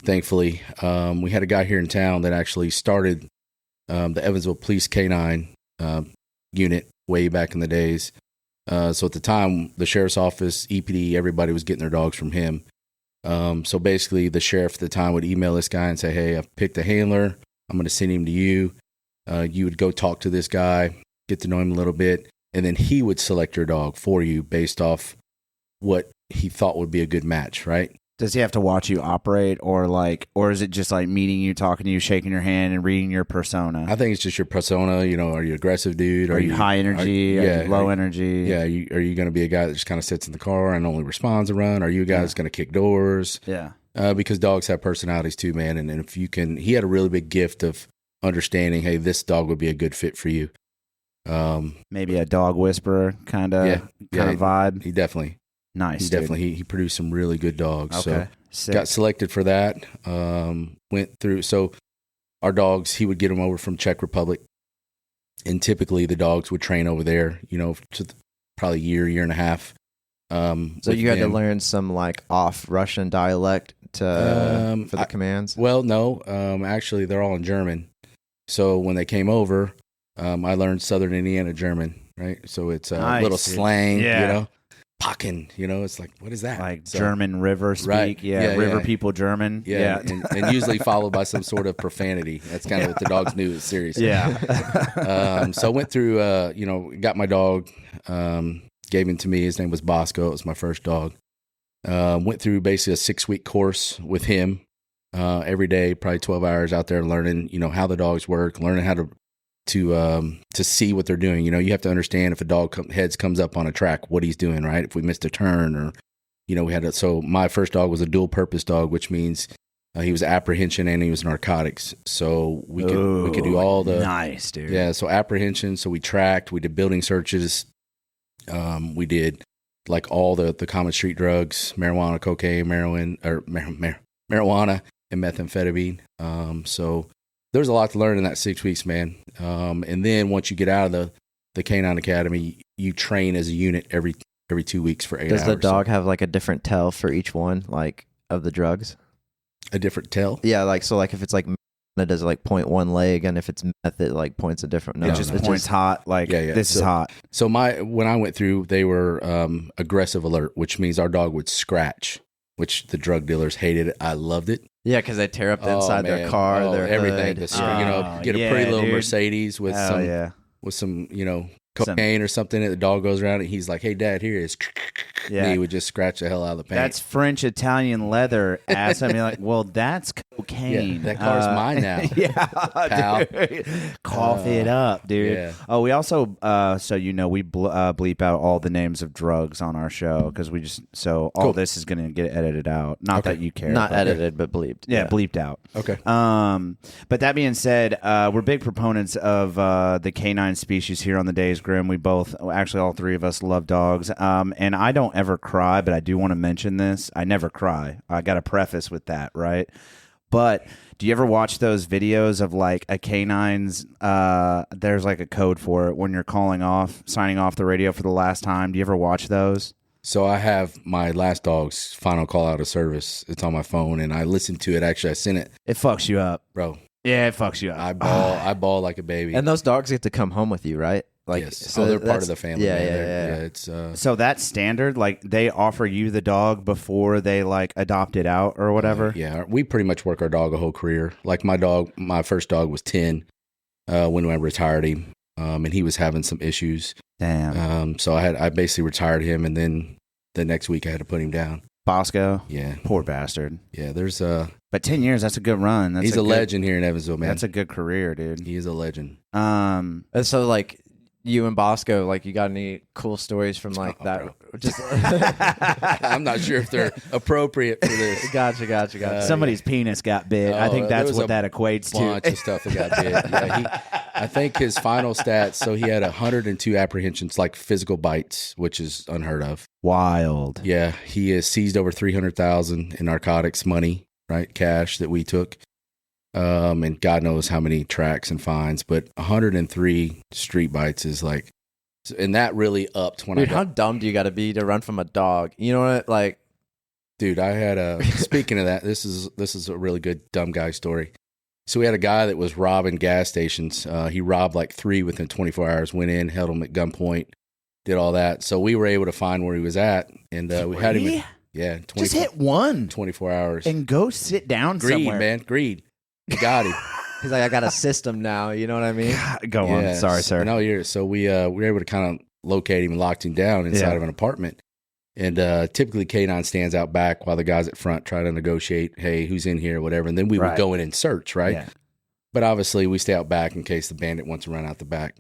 Thankfully, we had a guy here in town that actually started the Evansville Police Canine unit way back in the days. So at the time, the sheriff's office, EPD, everybody was getting their dogs from him. So basically, the sheriff at the time would email this guy and say, "Hey, I've picked a handler. I'm going to send him to you. You would go talk to this guy, get to know him a little bit, and then he would select your dog for you based off what he thought would be a good match, right?" Does he have to watch you operate, or is it just like meeting you, talking to you, shaking your hand, and reading your persona? I think it's just your persona. You know, are you aggressive, dude? Are you high energy? Are you low energy? Yeah. Are you going to be a guy that just kind of sits in the car and only responds to run? Are you a guy that's going to kick doors? Yeah. Because dogs have personalities too, man. And if you can, he had a really big gift of understanding, hey, this dog would be a good fit for you. Maybe a dog whisperer kind of vibe. He definitely. Nice. He produced some really good dogs. Okay. So got selected for that. Went through. So our dogs, he would get them over from Czech Republic, and typically the dogs would train over there. You know, probably year and a half. So you had to learn some like off Russian dialect for the commands. Well, no. Actually, they're all in German. So when they came over, I learned Southern Indiana German. Right. So it's a little slang. Yeah. You know. Pocken, you know, it's like, what is that? Like German river speak, right. River people German. Yeah. And usually followed by some sort of profanity. That's kind of what the dogs knew was serious. Yeah. So I went through, got my dog, gave him to me. His name was Bosco. It was my first dog. Went through basically a 6-week course with him every day, probably 12 hours out there learning, you know, how the dogs work, learning how to see what they're doing. You know, you have to understand if a dog comes up on a track, what he's doing, right? If we missed a turn, or, you know, so my first dog was a dual purpose dog, which means he was apprehension and he was narcotics. So we could do all the nice, dude. Yeah. So apprehension. So we tracked, we did building searches. We did like all the common street drugs, marijuana, cocaine, marijuana and methamphetamine. So there's a lot to learn in that 6 weeks, man. And then once you get out of the Canine Academy, you train as a unit every 2 weeks for 8 hours. Does the dog have like a different tell for each one, like of the drugs? A different tell? Yeah, like so, like if it's like it does like point one leg, and if it's meth, it like points a different. No, it just points hot. Like this is hot. So when I went through, they were aggressive alert, which means our dog would scratch, which the drug dealers hated. I loved it. Yeah, because they tear up the inside their car, their everything. hood. Get a pretty little Mercedes with some cocaine or something. And the dog goes around and he's like, "Hey, Dad, here it is." Yeah, and he would just scratch the hell out of the paint. That's French Italian leather ass. I mean, like, well, that's cocaine. Yeah, that car's mine now. Yeah, pal. Dude. Cough it up, dude. Yeah. Oh, we also, so you know, we bleep out all the names of drugs on our show because we just all this is going to get edited out. Not that you care. Not edited, but bleeped. Yeah, bleeped out. Okay. But that being said, we're big proponents of the canine species here on the Days Grimm. We both, actually, all three of us love dogs. And I don't ever cry, but I do want to mention this. I never cry. I got to preface with that, right? But do you ever watch those videos of like a canine's, there's like a code for it when you're signing off the radio for the last time? Do you ever watch those? So I have my last dog's final call out of service. It's on my phone, and I listened to it. Actually, I sent it. It fucks you up. Bro. Yeah, it fucks you up. I bawl like a baby. And those dogs get to come home with you, right? Like, yes. So they're part of the family. Yeah. It's so that's standard. Like they offer you the dog before they like adopt it out or whatever. Yeah, we pretty much work our dog a whole career. Like my first dog was 10 when I retired him, and he was having some issues. Damn. So I basically retired him, and then the next week I had to put him down. Bosco. Yeah. Poor bastard. Yeah. There's But 10 years, that's a good run. He's a legend here in Evansville, man. That's a good career, dude. He is a legend. So like you and Bosco, like you got any cool stories from like that? Bro. Just I'm not sure if they're appropriate for this. Gotcha. Somebody's penis got bit. I think that's what that equates to. Bunch of stuff that got bit. Yeah, I think his final stats. So he had 102 apprehensions, like physical bites, which is unheard of. Wild. Yeah, he has seized over $300,000 in narcotics money. right? Cash that we took. And God knows how many tracks and fines, but 103 street bites is like, and that really upped when Dude, how dumb do you got to be to run from a dog? You know what? Like, dude, I had speaking of that, this is a really good dumb guy story. So we had a guy that was robbing gas stations. He robbed like 3 within 24 hours, went in, held him at gunpoint, did all that. So we were able to find where he was at, and we had him. Yeah, just hit one 24 hours and go sit down greed, somewhere. Man, greed. You got him. he's like, I got a system now. You know what I mean? Go on. Sorry, sir. No, so we were able to kind of locate him and locked him down inside of an apartment. And typically K9 stands out back while the guys at front try to negotiate, hey, who's in here, whatever. And then we would go in and search, right? Yeah. But obviously we stay out back in case the bandit wants to run out the back.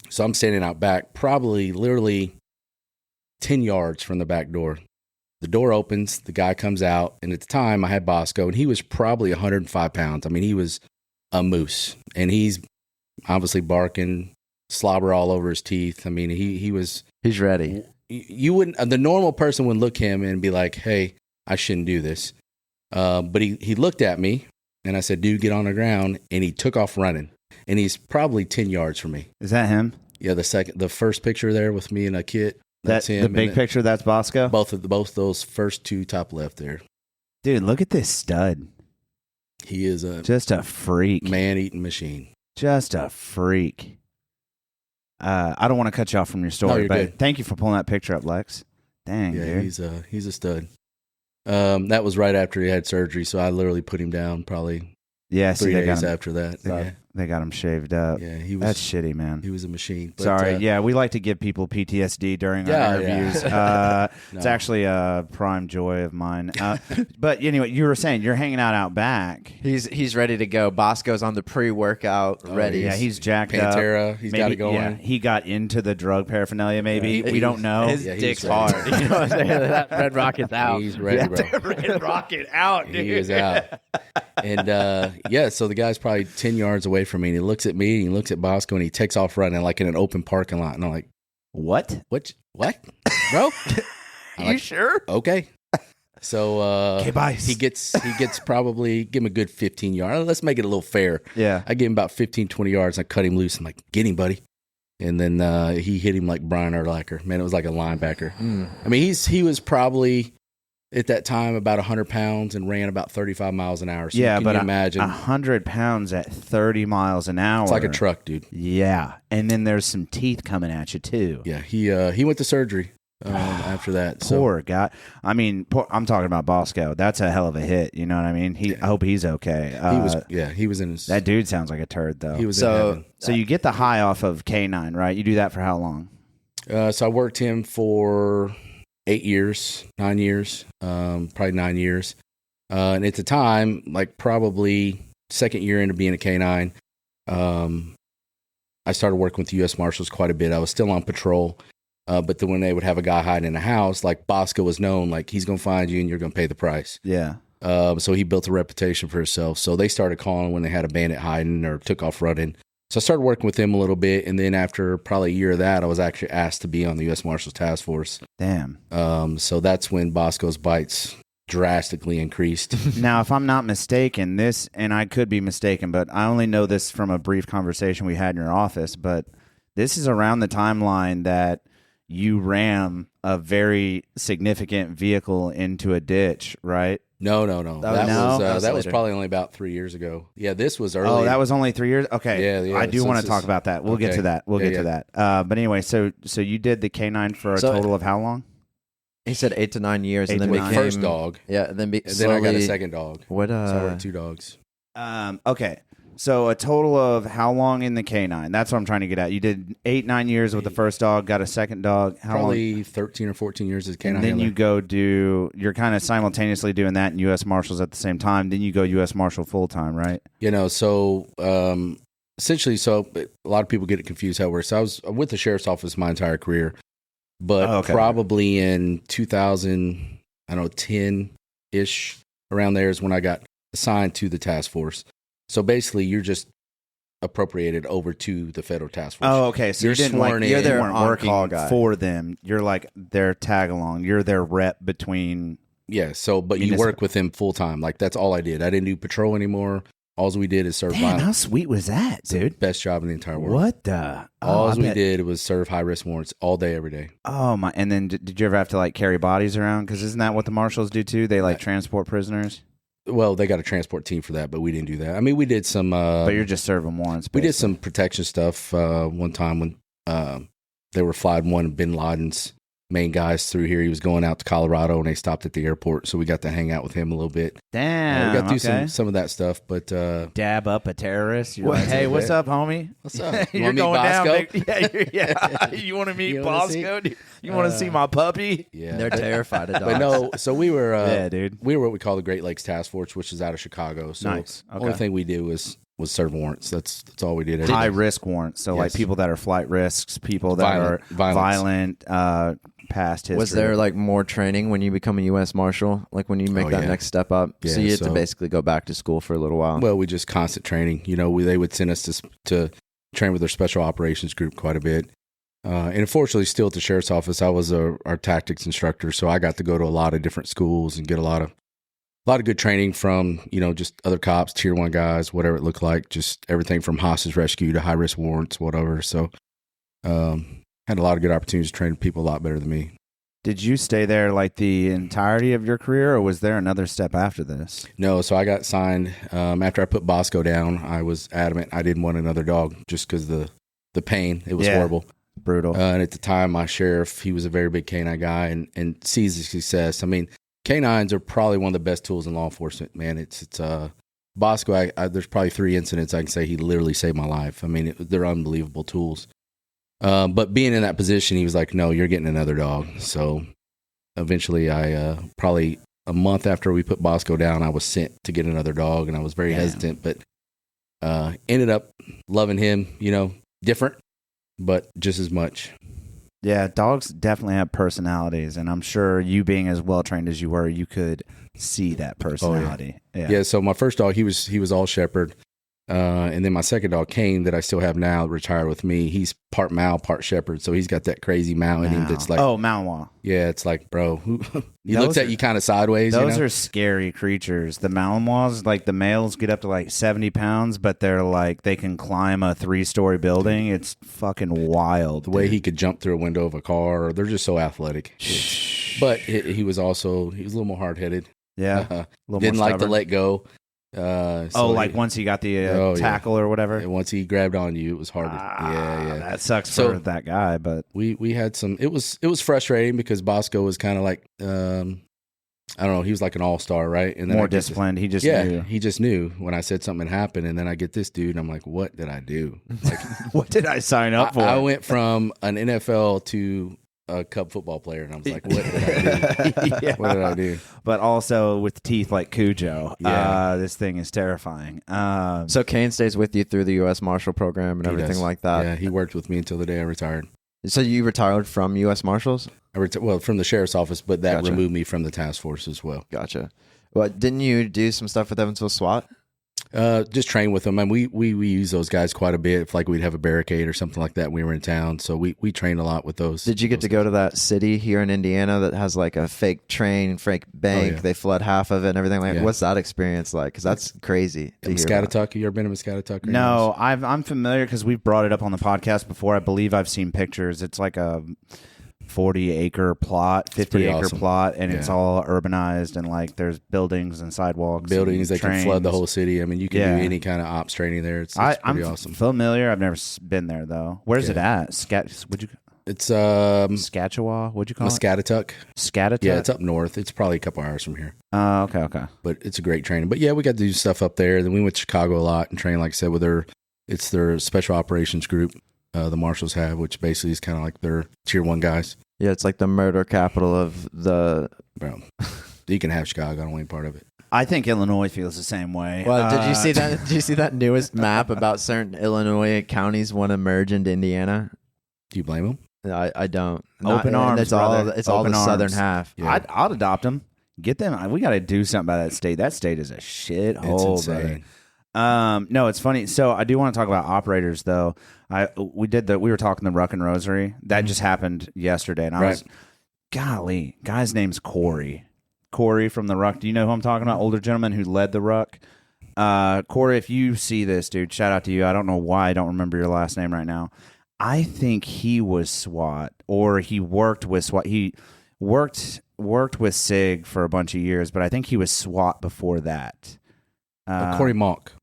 So I'm standing out back, probably literally 10 yards from the back door. The door opens, the guy comes out, and at the time I had Bosco, and he was probably 105 pounds. I mean, he was a moose, and he's obviously barking, slobber all over his teeth. I mean, he's ready. You wouldn't, the normal person would look him and be like, hey, I shouldn't do this. But he looked at me and I said, dude, get on the ground. And he took off running, and he's probably 10 yards from me. Is that him? Yeah. The first picture there with me and a kid. That's him. The big picture. That's Bosco. Both those first 2 top left there. Dude, look at this stud. He is just a freak, man-eating machine. Just a freak. I don't want to cut you off from your story, but good. Thank you for pulling that picture up, Lex. Dang, dude. He's a stud. That was right after he had surgery, so I literally put him down probably 3 days after that. They got him shaved up. Yeah, that's shitty, man. He was a machine. But, sorry, we like to give people PTSD during our interviews. No. It's actually a prime joy of mine. But anyway, you were saying you're hanging out back. He's ready to go. Bosco's on the pre-workout, ready. Yeah, he's jacked Pantera, up. He's got it going. Yeah, he got into the drug paraphernalia. Maybe we don't know. His dick's hard. You know what I'm saying? That Red Rocket's out. He's ready, bro. Red Rocket out, dude. He is out. And so the guy's probably 10 yards away from me, and he looks at me, and he looks at Bosco, and he takes off running like in an open parking lot. And I'm like, what, bro? You sure? Okay. So okay, bye. He gets probably, give him a good 15 yards. Let's make it a little fair. Yeah. I give him about 15, 20 yards, and I cut him loose. I'm like, get him, buddy. And then he hit him like Brian Urlacher. Man, it was like a linebacker. I mean, he was probably at that time about 100 pounds and ran about 35 miles an hour. So yeah, but imagine 100 pounds at 30 miles an hour. It's like a truck, dude. Yeah, and then there's some teeth coming at you too. Yeah, he went to surgery after that. Poor guy. I mean, I'm talking about Bosco. That's a hell of a hit. You know what I mean? I hope he's okay. He was in his. That dude sounds like a turd though. He was in heaven. So you get the high off of K9, right? You do that for how long? So I worked him for 9 years, probably 9 years. And at the time, like probably second year into being a K9, I started working with the U.S. Marshals quite a bit. I was still on patrol. But then when they would have a guy hiding in a house, like Bosco was known, like he's going to find you and you're going to pay the price. Yeah. So he built a reputation for himself. So they started calling when they had a bandit hiding or took off running. So I started working with him a little bit, and then after probably a year of that, I was actually asked to be on the U.S. Marshals Task Force. Damn. So that's when Bosco's bites drastically increased. Now, if I'm not mistaken, and I could be mistaken, but I only know this from a brief conversation we had in your office, but this is around the timeline that you ram a very significant vehicle into a ditch, right? No. That was probably only about 3 years ago. Yeah, this was early. Oh, that was only 3 years? Okay. Yeah. I do want to talk about that. We'll get to that. We'll get to that. But anyway, so you did the K9 for a total of how long? He said 8 to 9 years, and then became first dog. Yeah, and then then I got a second dog. What? So I worked 2 dogs. Okay. So a total of how long in the K9? That's what I'm trying to get at. You did 8-9 years with the first dog, got a second dog. How Probably long? 13 or 14 years as K9 And then handler. you're kind of simultaneously doing that in U.S. Marshals at the same time. Then you go U.S. Marshal full time, right? So essentially, a lot of people get it confused how it works. So I was with the sheriff's office my entire career, but probably in 2010-ish, around there is when I got assigned to the task force. So basically, you're just appropriated over to the federal task force. Oh, okay. So you're sworn in. You weren't working for them. You're like their tag along. You're their rep between Yeah. So, but you work with him full time. Like that's all I did. I didn't do patrol anymore. All we did is serve violence. How sweet was that, dude? Best job in the entire world. What the? All we did was serve high risk warrants all day, every day. Oh my! And then did you ever have to like carry bodies around? Because isn't that what the marshals do too? They like transport prisoners. Well, they got a transport team for that, but we didn't do that. I mean, we did some. But you're just serving warrants. We did some protection stuff one time when they were flying one of Bin Laden's main guys through here. He was going out to Colorado, and they stopped at the airport, so we got to hang out with him a little bit. Damn, we got to do some of that stuff. But dab up a terrorist. You're like, hey, what's up, homie? What's up? You're going down, big, yeah. You want to meet Bosco? You want to see my puppy? Yeah, they're terrified of dogs. But no, so we were, yeah, dude. We were what we call the Great Lakes Task Force, which is out of Chicago. So nice. Okay. The only thing we do was serve warrants. That's all we did. High risk warrants. So like people that are flight risks, people that are violent, past history. Was there like more training when you become a U.S. Marshal? Like when you make that next step up? Yeah, so you had to basically go back to school for a little while. Well, we just constant training. You know, they would send us to train with their special operations group quite a bit. And unfortunately, still at the sheriff's office, I was our tactics instructor, so I got to go to a lot of different schools and get a lot of good training from, you know, just other cops, tier 1 guys, whatever it looked like, just everything from hostage rescue to high risk warrants, whatever. So, had a lot of good opportunities to train people a lot better than me. Did you stay there like the entirety of your career, or was there another step after this? No, so I got signed after I put Bosco down. I was adamant I didn't want another dog just because the pain. It was horrible. Brutal. And at the time, my sheriff, he was a very big canine guy and sees the success. I mean, canines are probably one of the best tools in law enforcement, man. It's Bosco, there's probably 3 incidents I can say he literally saved my life. I mean, they're unbelievable tools. But being in that position, he was like, no, you're getting another dog. So eventually I, probably a month after we put Bosco down, I was sent to get another dog, and I was very hesitant, but ended up loving him, you know, different, but just as much. Yeah, dogs definitely have personalities, and I'm sure you being as well trained as you were, you could see that personality. Oh, yeah. So my first dog, he was all shepherd. And then my second dog, Kane, that I still have now, retired with me. He's part Mal, part shepherd. So he's got that crazy Mal in him that's like... Oh, Malinois. Yeah, it's like, bro, he looks at you kind of sideways. Those are scary creatures. The Malinois, like the males get up to like 70 pounds, but they're like, they can climb a 3-story building. It's fucking wild. The way he could jump through a window of a car, they're just so athletic. But he was a little more hard-headed. Yeah. Didn't like to let go. Once he got the tackle or whatever. And once he grabbed on you, it was hard. That sucks for that guy. But we had some. It was frustrating because Bosco was kind of like I don't know. He was like an all-star, right? And then more disciplined. He just knew. He just knew when I said something happened, and then I get this dude, and I'm like, what did I do? Like, what did I sign up for? I went from an NFL to a Cub football player, and I was like, what did I do? What did I do? But also with teeth like Cujo, this thing is terrifying. So Kane stays with you through the U.S. Marshal program and everything like that? Yeah, he worked with me until the day I retired. So you retired from U.S. Marshals? From the sheriff's office, but that removed me from the task force as well. Gotcha. Well, didn't you do some stuff with Evansville SWAT? Just train with them. I mean, we use those guys quite a bit. If like we'd have a barricade or something like that when we were in town, so we train a lot with those. Did you get to go to that city here in Indiana that has like a fake train, fake bank? Oh, yeah. They flood half of it and everything. Like, what's that experience like? Because that's crazy. Muscatatuck. You ever been to Muscatatuck? No, I'm familiar because we've brought it up on the podcast before. I believe I've seen pictures. It's like a 40-acre plot, 50-acre plot, and it's all urbanized, and like there's buildings and sidewalks, that can flood the whole city. I mean, you can do any kind of ops training there. It's pretty awesome. Familiar. I've never been there though. Where's it at? It's Scatchewa. What'd you call Muscatatuck? Scatatuck. Yeah, it's up north. It's probably a couple hours from here. Okay. But it's a great training. But yeah, we got to do stuff up there. Then we went to Chicago a lot and trained, like I said, with it's their special operations group. The Marshals have, which basically is kind of like their tier 1 guys. Yeah, it's like the murder capital of the... Bro, you can have Chicago. I don't want any part of it. I think Illinois feels the same way. Well, did you see that? Did you see that newest map about certain Illinois counties want to merge into Indiana? Do you blame them? I don't. Open arms, it's brother. It's all the southern half. Yeah. I'd adopt them. Get them. We got to do something about that state. That state is a shithole. It's insane. No, it's funny. So I do want to talk about operators, though. We were talking the Ruck and Rosary. That just happened yesterday, and I was, golly, guy's name's Corey. Corey from the Ruck. Do you know who I'm talking about? Older gentleman who led the Ruck. Corey, if you see this, dude, shout out to you. I don't know why I don't remember your last name right now. I think he was SWAT, or he worked with SWAT. He worked with SIG for a bunch of years, but I think he was SWAT before that. Corey Monk.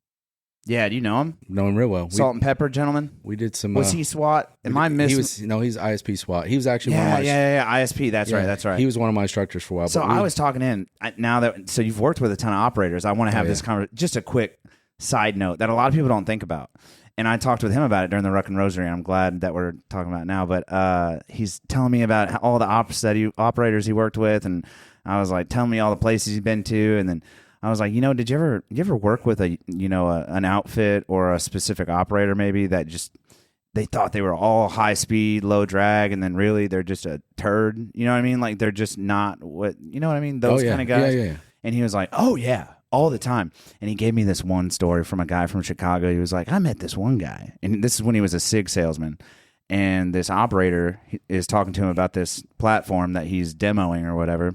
Yeah, do you know him? Know him real well. Salt and Pepper gentleman. We did some. Was he SWAT? Am I missing? He's ISP SWAT. He was actually one of my. ISP. That's right. He was one of my instructors for a while. So I was talking so you've worked with a ton of operators. I want to have this conversation. Just a quick side note that a lot of people don't think about. And I talked with him about it during the Ruck and Rosary. And I'm glad that we're talking about it now. But he's telling me about all the operators he worked with, and I was like, tell me all the places he's been to, and then I was like, did you ever work with an outfit or a specific operator maybe that just they thought they were all high speed, low drag, and then really they're just a turd? You know what I mean? Like they're just not what you know what I mean? Those kind of guys. Yeah. And he was like, oh yeah, all the time. And he gave me this one story from a guy from Chicago. He was like, I met this one guy, and this is when he was a SIG salesman. And this operator is talking to him about this platform that he's demoing or whatever.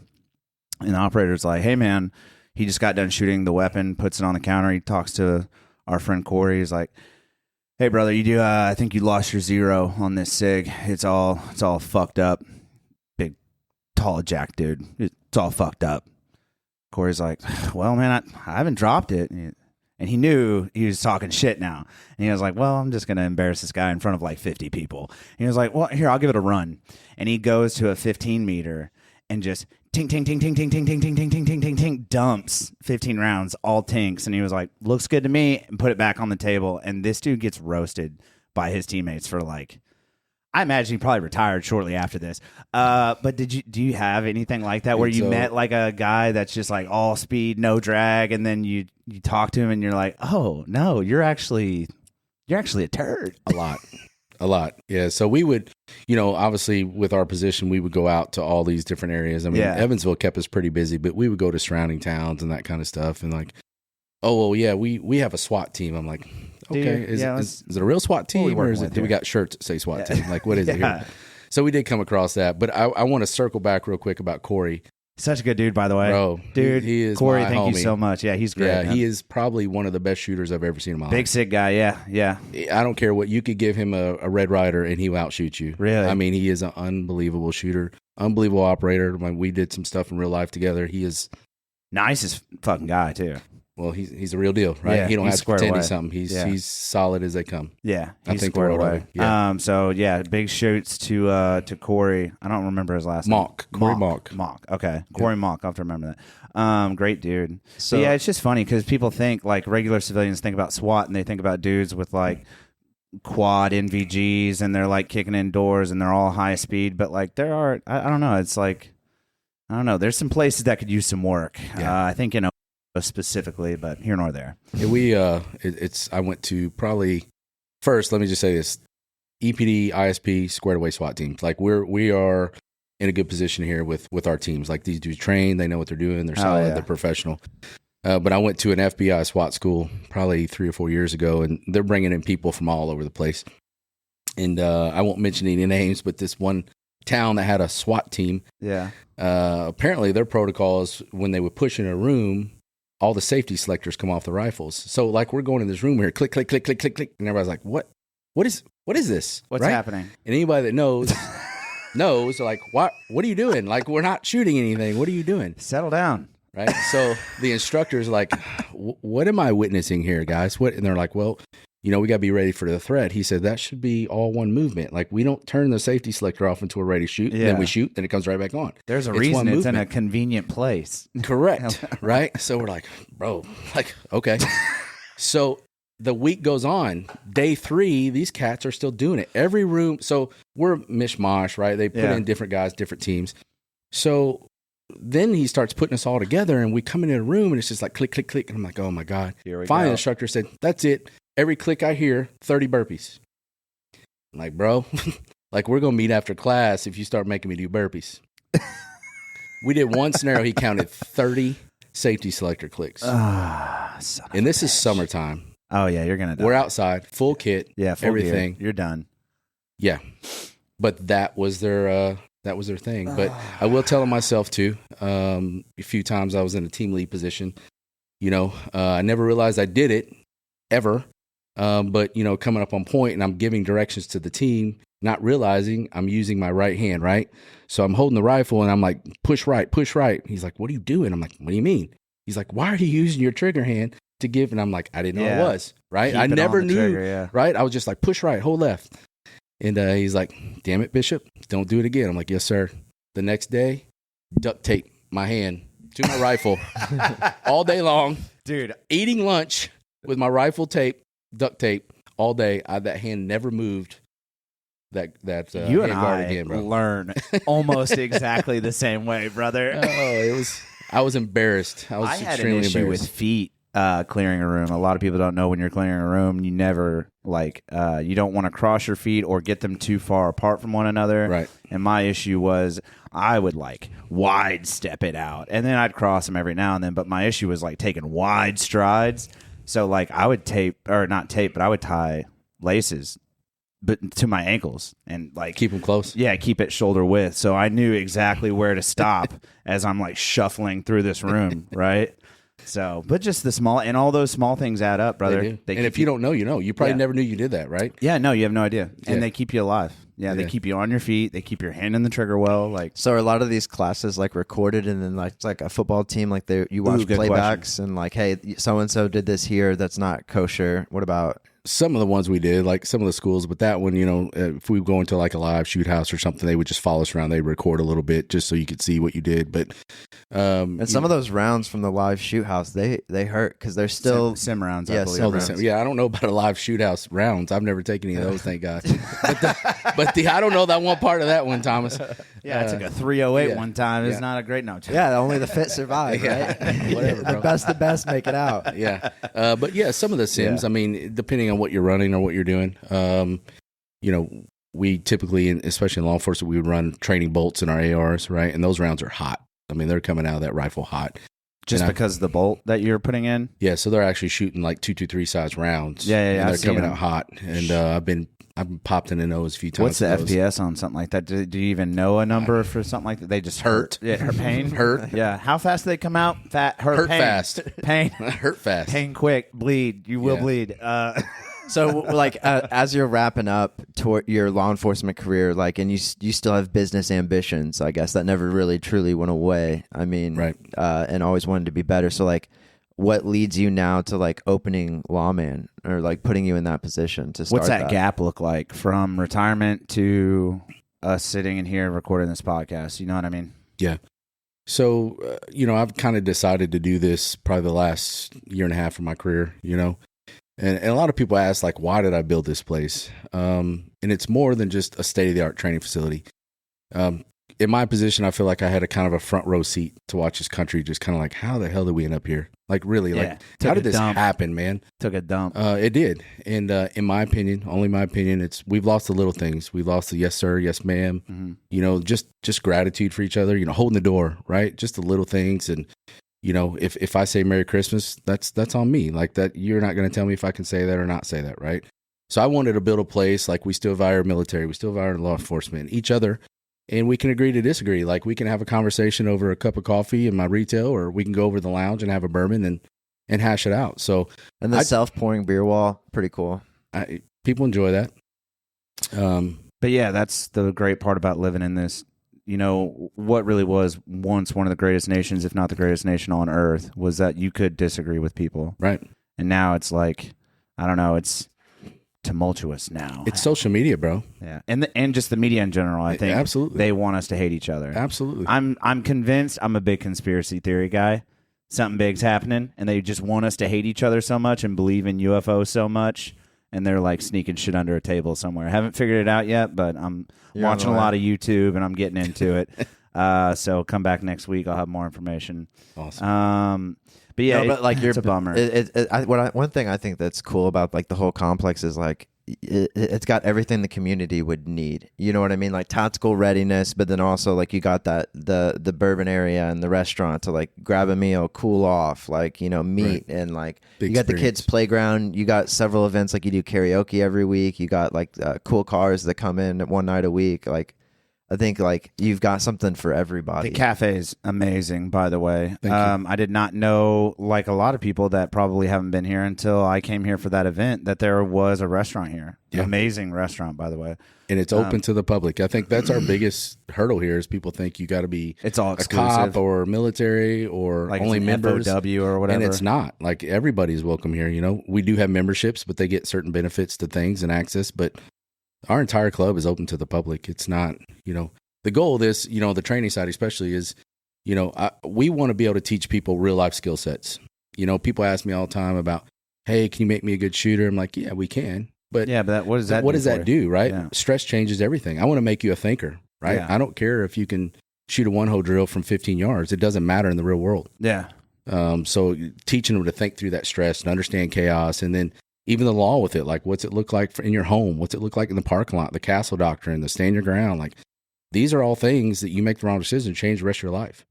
And the operator's like, hey man. He just got done shooting the weapon, puts it on the counter. He talks to our friend Corey. He's like, "Hey, brother, you do? I think you lost your zero on this SIG. It's all fucked up. Big, tall Jack dude. It's all fucked up." Corey's like, "Well, man, I haven't dropped it." And he knew he was talking shit now. And he was like, "Well, I'm just gonna embarrass this guy in front of like 50 people." And he was like, "Well, here, I'll give it a run." And he goes to a 15 meter and just ting, ting, ting, ting, ting, ting, ting, ting, ting, ting, ting, ting, ting, dumps 15 rounds, all tinks. And he was like, looks good to me, and put it back on the table. And this dude gets roasted by his teammates for like, I imagine he probably retired shortly after this. But do you have anything like that where you met like a guy that's just like all speed, no drag, and then you talk to him and you're like, oh no, you're actually a turd. A lot. Yeah. So we would, obviously with our position, we would go out to all these different areas. I mean, Evansville kept us pretty busy, but we would go to surrounding towns and that kind of stuff. And like, oh, well, yeah, we have a SWAT team. I'm like, okay, is it a real SWAT team or is it, we got shirts that say SWAT team? Like, what is it here? So we did come across that. But I want to circle back real quick about Corey. Such a good dude, by the way. Bro, dude, he is Corey, my thank homie. you so much. Yeah, he's great. Yeah, man. he is probably one of the best shooters I've ever seen in my life. Big SIG guy, yeah. I don't care what. You could give him a Red Ryder and he will outshoot you. Really? I mean, he is an unbelievable shooter, unbelievable operator. I mean, we did some stuff in real life together. He is nicest fucking guy, too. Well, he's a real deal, right? Yeah, he don't have to pretend he's something. He's solid as they come. Yeah, I think squared away. Yeah. So yeah, big shoots to Corey. I don't remember his last name. Corey Monk. Okay, Corey Monk. I have to remember that. Great dude. So yeah, it's just funny because people think like regular civilians think about SWAT and they think about dudes with like quad NVGs and they're like kicking in doors and they're all high speed. But like there are, I don't know. It's like I don't know. There's some places that could use some work. Yeah. I think specifically, but here nor there. Yeah, I went to probably first. Let me just say this: EPD, ISP, squared away SWAT teams. Like we are in a good position here with our teams. Like these dudes train, they know what they're doing, they're solid, they're professional. But I went to an FBI SWAT school probably 3 or 4 years ago, and they're bringing in people from all over the place. And I won't mention any names, but this one town that had a SWAT team. Yeah. Apparently, their protocol is when they would push in a room, all the safety selectors come off the rifles. So like we're going in this room here, click, click, click, click, click, click, and everybody's like, what is this? What's happening? And anybody that knows like, what are you doing? Like, we're not shooting anything. What are you doing? Settle down. Right. So the instructor's like, what am I witnessing here, guys? And they're like, well, we got to be ready for the threat. He said, that should be all one movement. Like, we don't turn the safety selector off until we're ready to shoot. Then we shoot, then it comes right back on. There's a reason it's in a convenient place. Correct. Right. So we're like, bro, like, okay. So the week goes on. Day 3, these cats are still doing it. Every room. So we're mishmash, right? They put in different guys, different teams. So then he starts putting us all together, and we come in a room, and it's just like click, click, click. And I'm like, oh, my God. Finally, the instructor said, that's it. Every click I hear, 30 burpees. I'm like, bro, like we're going to meet after class if you start making me do burpees. We did one scenario. He counted 30 safety selector clicks. And this is summertime. Oh, yeah, you're going to die. We're outside, full kit, full everything. Gear. You're done. Yeah. But that was their That was their thing. But I will tell myself too, a few times I was in a team lead position, I never realized I did it ever. But, coming up on point and I'm giving directions to the team, not realizing I'm using my right hand, right? So I'm holding the rifle and I'm like, push right, push right. He's like, what are you doing? I'm like, what do you mean? He's like, why are you using your trigger hand to give? And I'm like, I didn't know I was, right? I never knew, trigger, right? I was just like, push right, hold left. And he's like, damn it, Bishop, don't do it again. I'm like, yes, sir. The next day, duct tape my hand to my rifle all day long. Dude. Eating lunch with my rifle tape, duct tape all day. That hand never moved. That you and I again, bro. Learn almost exactly the same way, brother. I was embarrassed. I had an issue with feet clearing a room. A lot of people don't know when you're clearing a room, you never you don't want to cross your feet or get them too far apart from one another. Right. And my issue was I would wide step it out, and then I'd cross them every now and then. But my issue was taking wide strides. So I would I would tie laces, but to my ankles and keep them close. Yeah, keep it shoulder width. So I knew exactly where to stop as I'm shuffling through this room, right? So, but just and all those small things add up, brother. And if you don't know, you probably never knew you did that, right? Yeah, no, you have no idea. And Yeah. they keep you alive. Yeah, they keep you on your feet. They keep your hand in the trigger well. So are a lot of these classes recorded, and then it's like a football team, you watch playbacks and hey, so and so did this here. That's not kosher. What about some of the ones we did, some of the schools? But that one, if we go into a live shoot house or something, they would just follow us around. They record a little bit just so you could see what you did. But and some of those rounds from the live shoot house, they hurt because they're still sim rounds. Yeah, I believe. sim rounds. Yeah, I don't know about a live shoot house rounds. I've never taken any of those, thank God. But I don't know that one part of that one, Thomas. Yeah, I took a 308 one time. It's not a great note. Yeah, only the fit survive, right? Whatever, bro. The best make it out. Yeah. But yeah, some of the sims, depending on what you're running or what you're doing, we typically, especially in law enforcement, we would run training bolts in our ARs, right? And those rounds are hot. They're coming out of that rifle hot. Just because of the bolt that you're putting in? Yeah, so they're actually shooting 223 size rounds. Yeah. And they're coming out hot. And I've been popped in the nose a few times. What's the FPS on something like that? Do you even know a number for something like that? They just hurt. Yeah, pain. Hurt. Yeah. How fast do they come out? Hurt pain. Fast. Pain. Hurt fast. Pain quick. Bleed. You will bleed. So, as you're wrapping up toward your law enforcement career, and you still have business ambitions, I guess that never really truly went away. Right. And always wanted to be better. So, what leads you now to opening Lawman or putting you in that position to start? What's that gap look like from retirement to us sitting in here recording this podcast? You know what I mean? Yeah. So, I've kind of decided to do this probably the last year and a half of my career, And a lot of people ask, why did I build this place? And it's more than just a state-of-the-art training facility. In my position, I feel like I had a kind of a front row seat to watch this country just kind of how the hell did we end up here? Really, how did this happen, man? Took a dump. It did. And in my opinion, only my opinion, we've lost the little things. We've lost the yes, sir, yes, ma'am. Mm-hmm. Just gratitude for each other, holding the door, right? Just the little things. And if I say Merry Christmas, that's on me. That you're not going to tell me if I can say that or not say that, right? So I wanted to build a place we still value our military, we still value our law enforcement, each other, and we can agree to disagree. We can have a conversation over a cup of coffee in my retail, or we can go over to the lounge and have a bourbon and hash it out. So and the self-pouring beer wall, pretty cool. People enjoy that. But yeah, that's the great part about living in this. What really was once one of the greatest nations, if not the greatest nation on earth, was that you could disagree with people. Right. And now it's I don't know, it's tumultuous now. It's social media, bro. Yeah. And just the media in general, I think. Absolutely. They want us to hate each other. Absolutely. I'm convinced. I'm a big conspiracy theory guy. Something big's happening, and they just want us to hate each other so much and believe in UFOs so much. And they're sneaking shit under a table somewhere. I haven't figured it out yet, but I'm watching a lot of YouTube and I'm getting into it. So come back next week. I'll have more information. Awesome. But yeah, it's a bummer. One thing I think that's cool about the whole complex is it's got everything the community would need. You know what I mean? Tactical readiness, but then also you got the bourbon area and the restaurant to grab a meal, cool off, meat right. And Big you got experience. the kids playground. You got several events you do karaoke every week. You got cool cars that come in one night a week. I think like you've got something for everybody. The cafe is amazing, by the way. Thank you. I did not know, like a lot of people that probably haven't been here until I came here for that event, that there was a restaurant here. Yeah. Amazing restaurant, by the way. And it's open to the public. I think that's our biggest hurdle here is people think you got to be It's all a exclusive. cop or military or Like only it's an members. FOW or whatever. And it's not. Like everybody's welcome here. You know, we do have memberships, but they get certain benefits to things and access. But our entire club is open to the public. It's not, you know, the goal of this, you know, the training side especially is, you know, we want to be able to teach people real life skill sets. You know, people ask me all the time about, hey, can you make me a good shooter? I'm like, yeah, we can. But yeah, but what does that what do does for that you? do, right? Yeah. Stress changes everything. I want to make you a thinker, right? Yeah. I don't care if you can shoot a one-hole drill from 15 yards. It doesn't matter in the real world. Yeah. So teaching them to think through that stress and understand chaos, and then even the law with it, like what's it look like in your home? What's it look like in the parking lot? The castle doctrine, the stand your ground. Like these are all things that you make the wrong decision, change the rest of your life.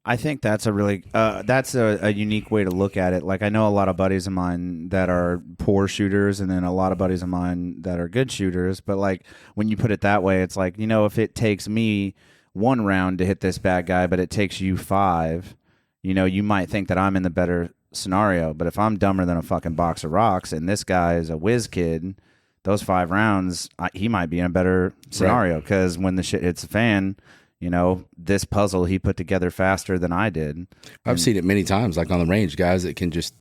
I think that's a really that's a unique way to look at it. Like I know a lot of buddies of mine that are poor shooters, and then a lot of buddies of mine that are good shooters. But like when you put it that way, it's like, you know, if it takes me 1 round to hit this bad guy, but it takes you 5, you know, you might think that I'm in the better scenario. But if I'm dumber than a fucking box of rocks, and this guy is a whiz kid, those 5 rounds, he might be in a better scenario because when the shit hits the fan. You know, this puzzle he put together faster than I did. I've seen it many times, like on the range, guys that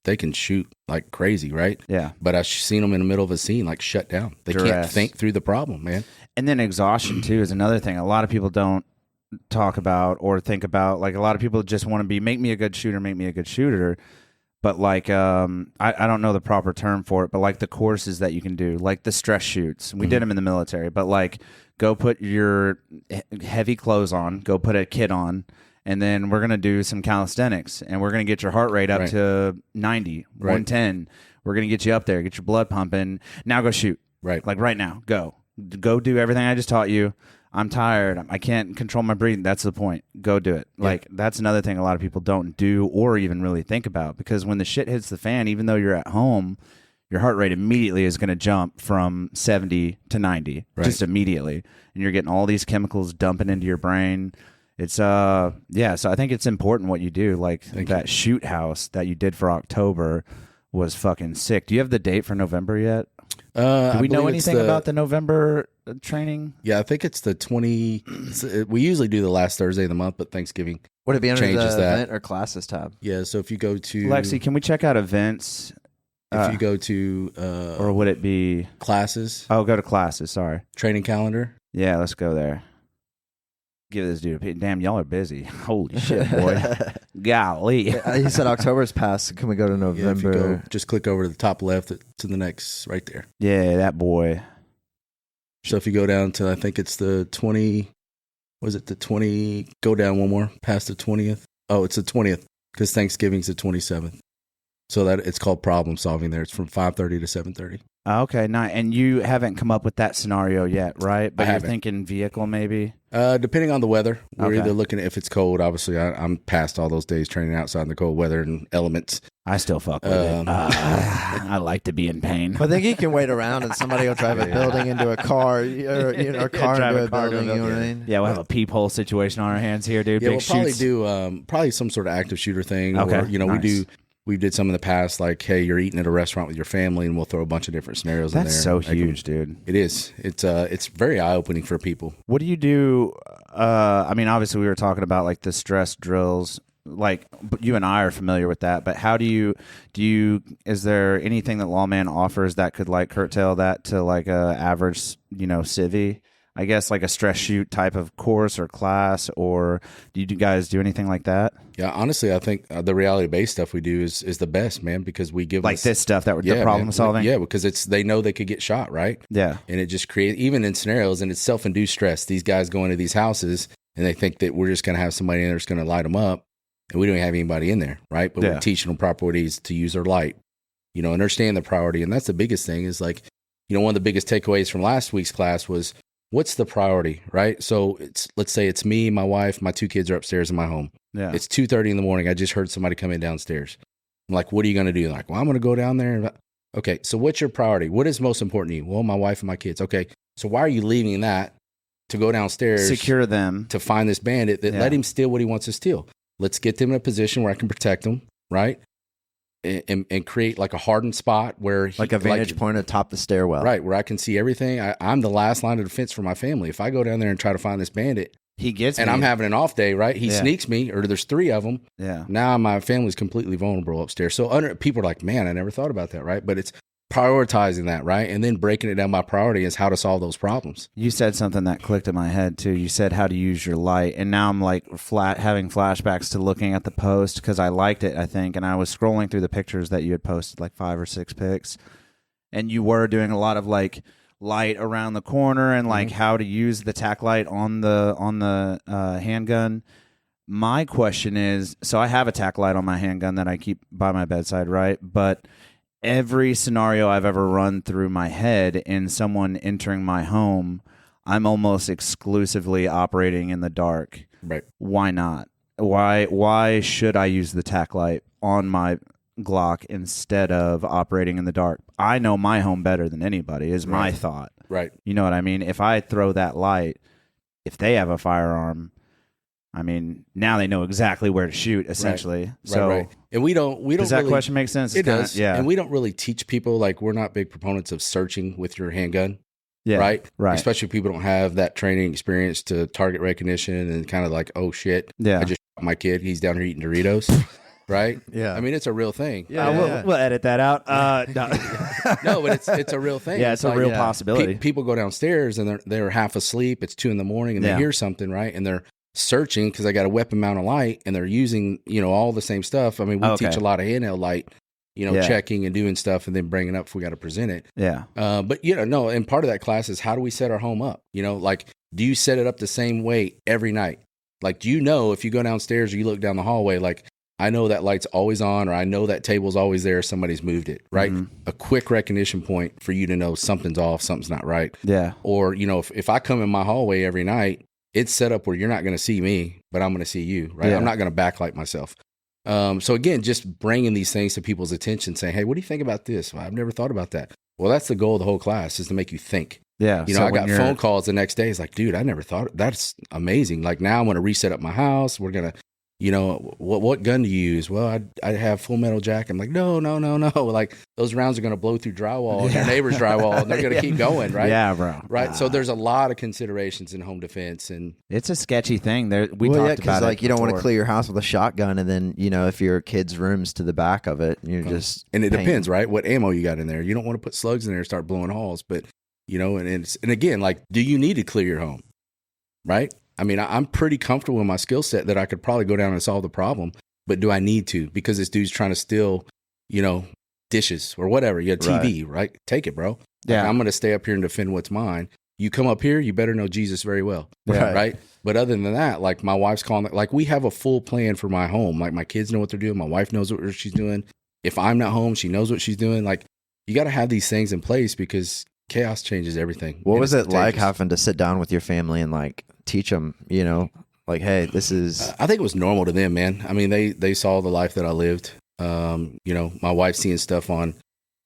they can shoot like crazy, right? Yeah. But I've seen them in the middle of a scene, like shut down. They can't Duress. think through the problem, man. And then exhaustion, too, is another thing. A lot of people don't talk about or think about. Like, a lot of people just want to be, make me a good shooter, make me a good shooter. But, like, I don't know the proper term for it, but, like, the courses that you can do, like the stress shoots. We did them in the military, but, like, go put your heavy clothes on, go put a kit on, and then we're going to do some calisthenics, and we're going to get your heart rate up Right. to 90, 110. We're going to get you up there, get your blood pumping. Now go shoot. Right. Like right now, go do everything I just taught you. I'm tired. I can't control my breathing. That's the point. Go do it. Like that's another thing a lot of people don't do or even really think about, because when the shit hits the fan, even though you're at home, your heart rate immediately is going to jump from 70 to 90, just immediately. And you're getting all these chemicals dumping into your brain. It's, so I think it's important what you do. Like that shoot house that you did for October was fucking sick. Do you have the date for November yet? Do we know anything about the November training? Yeah, I think it's the 20. We usually do the last Thursday of the month, but Thanksgiving Would it be under the changes that. event or classes tab? Yeah, so if you go to Lexi, can we check out events? if you go to Or would it be classes, go to classes? Sorry. training calendar. Yeah, let's go there. Give this dude a pay. Damn, y'all are busy. Holy shit, boy. Golly. He said October's passed. Can we go to Yeah, if November? you go, just click over to the top left to the next right there. Yeah, that boy. So if you go down to, I think it's the 20, was it the 20? Go down one more, past the 20th. Oh, it's the 20th because Thanksgiving's the 27th. So that it's called problem solving there. It's from 5:30 to 7:30. Okay, nice. And you haven't come up with that scenario yet, right? But I you're haven't. thinking vehicle maybe? Depending on the weather, we're Okay. either looking at if it's cold. Obviously, I'm past all those days training outside in the cold weather and elements. I still fuck with it. I like to be in pain. I think he can wait around and somebody will drive a building into a car, or a car drive into a a car to a building. You know what I building. mean? Yeah, we'll have a peephole situation on our hands here, dude. Yeah, Big we'll probably shoots. do probably some sort of active shooter thing. Okay, Or, nice. we did some in the past, like, hey, you're eating at a restaurant with your family, and we'll throw a bunch of different scenarios in there. That's so Make 'em- huge, dude. It is. It's very eye opening for people. What do you do? I mean, obviously, we were talking about like the stress drills. Like you and I are familiar with that, but how do you? Is there anything that Lawman offers that could like curtail that to like a average, civvy? I guess like a stress shoot type of course or class, or do you guys do anything like that? Yeah, honestly, I think the reality based stuff we do is the best, man, because we give Like this stuff that we're the problem man. solving. Yeah, because they know they could get shot, right? Yeah. And it just creates, even in scenarios, and it's self-induced stress. These guys go into these houses and they think that we're just going to have somebody in there that's going to light them up, and we don't have anybody in there, right? But Yeah. we're teaching them proper ways to use their light, understand the priority. And that's the biggest thing is like, one of the biggest takeaways from last week's class was, what's the priority, right? So let's say it's me, my wife, my 2 kids are upstairs in my home. Yeah. It's 2:30 in the morning. I just heard somebody come in downstairs. I'm like, what are you going to do? Like, well, I'm going to go down there. Okay, so what's your priority? What is most important to you? Well, my wife and my kids. Okay, so why are you leaving that to go downstairs, secure them to find this bandit that let him steal what he wants to steal. Let's get them in a position where I can protect them, right? And create like a hardened spot where like a vantage point atop the stairwell, right? Where I can see everything. I'm the last line of defense for my family. If I go down there and try to find this bandit, he gets and me. I'm having an off day, right? He sneaks me, or there's 3 of them. Yeah. Now my family's completely vulnerable upstairs. So people are like, man, I never thought about that, right? But it's prioritizing that, right? And then breaking it down by priority is how to solve those problems. You said something that clicked in my head too. You said how to use your light, and now I'm like having flashbacks to looking at the post because I liked it, I think, and I was scrolling through the pictures that you had posted, like 5 or 6 pics, and you were doing a lot of like light around the corner and like how to use the tack light on the handgun. My question is, so I have a tack light on my handgun that I keep by my bedside, right? But every scenario I've ever run through my head in someone entering my home, I'm almost exclusively operating in the dark. Right. Why not? Why should I use the tack light on my Glock instead of operating in the dark? I know my home better than anybody is my thought. Right. You know what I mean? If I throw that light, if they have a firearm, I mean, now they know exactly where to shoot, essentially. Right. So, right. And we don't. Does that really, question make sense? It does. Yeah. And we don't really teach people. Like, we're not big proponents of searching with your handgun. Yeah. Right. Right. Especially if people don't have that training experience to target recognition and kind of like, oh shit, Yeah. I just shot my kid. He's down here eating Doritos. Right. Yeah. I mean, it's a real thing. Yeah, we'll edit that out. No. No, but it's a real thing. Yeah, it's a real possibility. People go downstairs and they're half asleep. It's 2 a.m. and they hear something, right? And they're searching because I got a weapon mount of light, and they're using all the same stuff. I mean, we teach a lot of handheld light, checking and doing stuff, and then bringing up if we got to present it. Yeah. But no, and part of that class is how do we set our home up? Like, do you set it up the same way every night? Like, do you know if you go downstairs or you look down the hallway, like, I know that light's always on, or I know that table's always there, somebody's moved it, right? A quick recognition point for you to know something's off, something's not right. Yeah. Or, if I come in my hallway every night, it's set up where you're not going to see me, but I'm going to see you, right? Yeah. I'm not going to backlight myself. So again, just bringing these things to people's attention, saying, hey, what do you think about this? Well, I've never thought about that. Well, that's the goal of the whole class, is to make you think. Yeah. I got phone calls the next day. It's like, dude, I never thought. That's amazing. Like, now I'm going to reset up my house. We're going to, what gun do you use? Well, I have Full Metal Jacket. I'm like, no. Like, those rounds are going to blow through drywall and your neighbor's drywall, and they're going to keep going, right? Yeah, bro. Right. So there's a lot of considerations in home defense, and it's a sketchy thing. We talked about like, it you don't want to before. clear your house with a shotgun, and then if your kid's room's to the back of it, you're just and it depends, right? What ammo you got in there. You don't want to put slugs in there and start blowing holes, but and again, like, do you need to clear your home, right? I mean, I'm pretty comfortable in my skill set that I could probably go down and solve the problem, but do I need to? Because this dude's trying to steal, dishes or whatever. You got TV, right? Take it, bro. Yeah. Like, I'm going to stay up here and defend what's mine. You come up here, you better know Jesus very well. Yeah. Right. But other than that, like, my wife's calling, like, we have a full plan for my home. Like, my kids know what they're doing. My wife knows what she's doing. If I'm not home, she knows what she's doing. Like, you got to have these things in place because chaos changes everything. What was it like having to sit down with your family and like teach them, like, hey, this is... I think it was normal to them, man. I mean, they saw the life that I lived. My wife seeing stuff on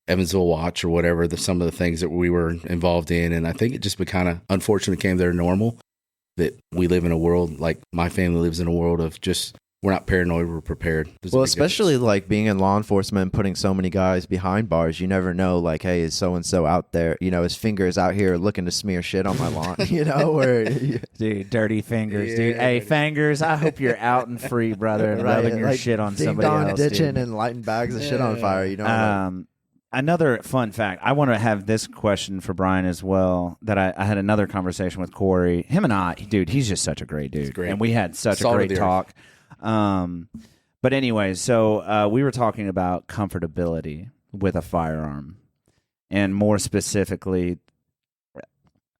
Evansville Watch or whatever, some of the things that we were involved in. And I think it just kind of unfortunately became their normal, that we live in a world, like my family lives in a world of just, we're not paranoid, we're prepared. Well, especially like being in law enforcement and putting so many guys behind bars, you never know, like, hey, is so-and-so out there, his fingers out here looking to smear shit on my lawn, or... Dude, dirty fingers, dude. Hey, fingers, I hope you're out and free, brother, and rubbing your shit on somebody else, ditching dude. and lighting bags of shit on fire, Another fun fact, I want to have this question for Brian as well, that I had another conversation with Corey. Him and I, dude, he's just such a great dude. Great. And we had such a great talk. But anyway, so we were talking about comfortability with a firearm. And more specifically,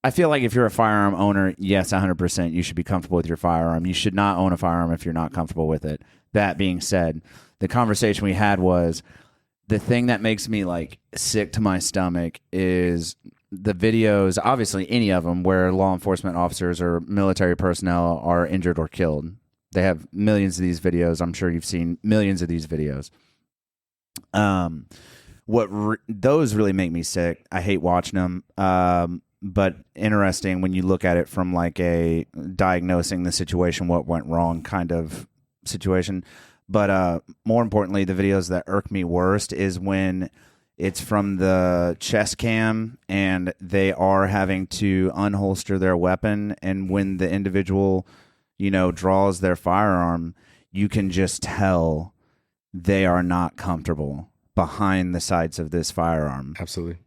I feel like if you're a firearm owner, yes, 100%, you should be comfortable with your firearm. You should not own a firearm if you're not comfortable with it. That being said, the conversation we had was, the thing that makes me like sick to my stomach is the videos, obviously any of them, where law enforcement officers or military personnel are injured or killed. They have millions of these videos. I'm sure you've seen millions of these videos. Those really make me sick. I hate watching them. but interesting when you look at it from like a diagnosing the situation, what went wrong kind of situation. But more importantly, the videos that irk me worst is when it's from the chest cam and they are having to unholster their weapon. And when the individual, draws their firearm, you can just tell they are not comfortable behind the sights of this firearm. Absolutely.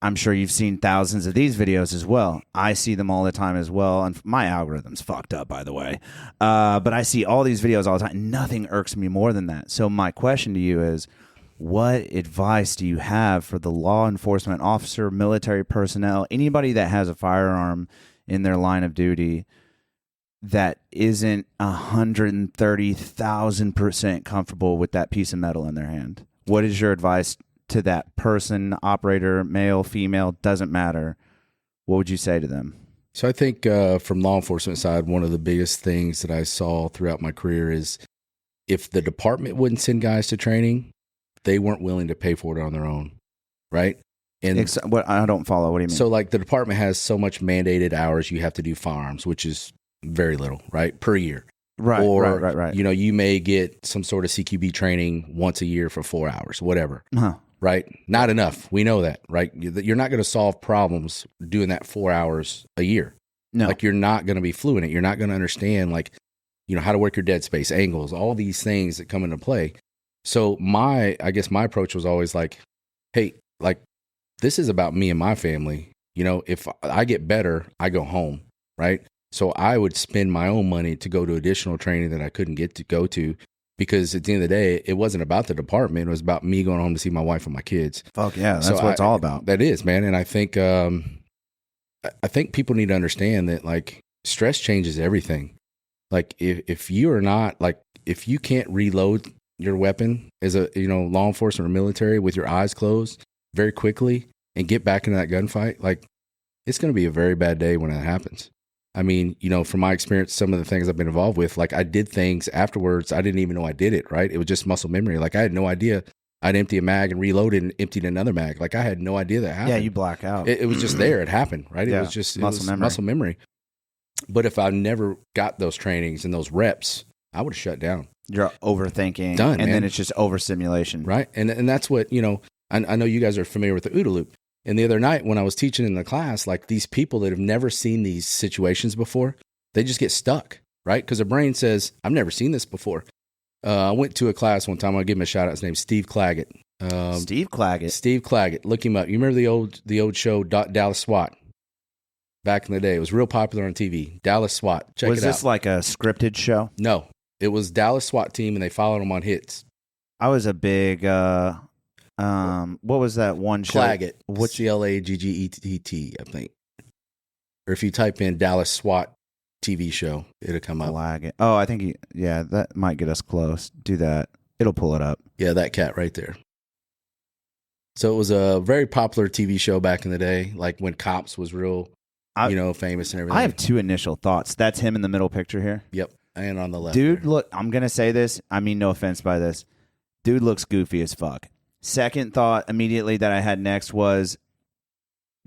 I'm sure you've seen thousands of these videos as well. I see them all the time as well. And my algorithm's fucked up, by the way. But I see all these videos all the time. Nothing irks me more than that. So my question to you is, what advice do you have for the law enforcement officer, military personnel, anybody that has a firearm in their line of duty that isn't 130,000% comfortable with that piece of metal in their hand? What is your advice to that person, operator, male, female, doesn't matter? What would you say to them? So I think from law enforcement side, one of the biggest things that I saw throughout my career is if the department wouldn't send guys to training, they weren't willing to pay for it on their own, right? And what, I don't follow. What do you mean? So like the department has so much mandated hours you have to do firearms, which is very little, right, per year. Right, or, right. You may get some sort of CQB training once a year for 4 hours, whatever. Uh-huh. Right? Not enough. We know that, right? You're not going to solve problems doing that 4 hours a year. No. Like you're not going to be fluent. You're not going to understand how to work your dead space, angles, all these things that come into play. So I guess my approach was always like, hey, this is about me and my family. If I get better, I go home, right? So I would spend my own money to go to additional training that I couldn't get to go to. Because at the end of the day, it wasn't about the department. It was about me going home to see my wife and my kids. Fuck yeah, that's what it's all about. That is, man. And I think people need to understand that stress changes everything. If you are not if you can't reload your weapon as a law enforcement or military with your eyes closed very quickly and get back into that gunfight, it's going to be a very bad day when that happens. I mean, from my experience, some of the things I've been involved with, I did things afterwards. I didn't even know I did it, right? It was just muscle memory. I had no idea I'd empty a mag and reload it and emptied another mag. I had no idea that happened. Yeah, you black out. It was just there. It happened, right? Yeah, It was just muscle memory. But if I never got those trainings and those reps, I would have shut down. You're overthinking. Done, and man. then it's just overstimulation. Right? And that's what, I know you guys are familiar with the OODA loop. And the other night when I was teaching in the class, these people that have never seen these situations before, they just get stuck, right? Because their brain says, I've never seen this before. I went to a class one time. I'll give him a shout out. His name's Steve Claggett. Steve Claggett. Steve Claggett. Look him up. You remember the old show Dallas SWAT? Back in the day. It was real popular on TV. Dallas SWAT. Check it out. Was this like a scripted show? No. It was Dallas SWAT team, and they followed them on hits. I was a big... what was that one show? Claggett. Claggett, I think. Or if you type in Dallas SWAT TV show, it'll come up. Claggett. Oh, I think that might get us close. Do that. It'll pull it up. Yeah, that cat right there. So it was a very popular TV show back in the day, when Cops was real, famous and everything. I have two initial thoughts. That's him in the middle picture here. Yep, and on the left. Dude, there. look, I'm going to say this. I mean no offense by this. Dude looks goofy as fuck. Second thought immediately that I had next was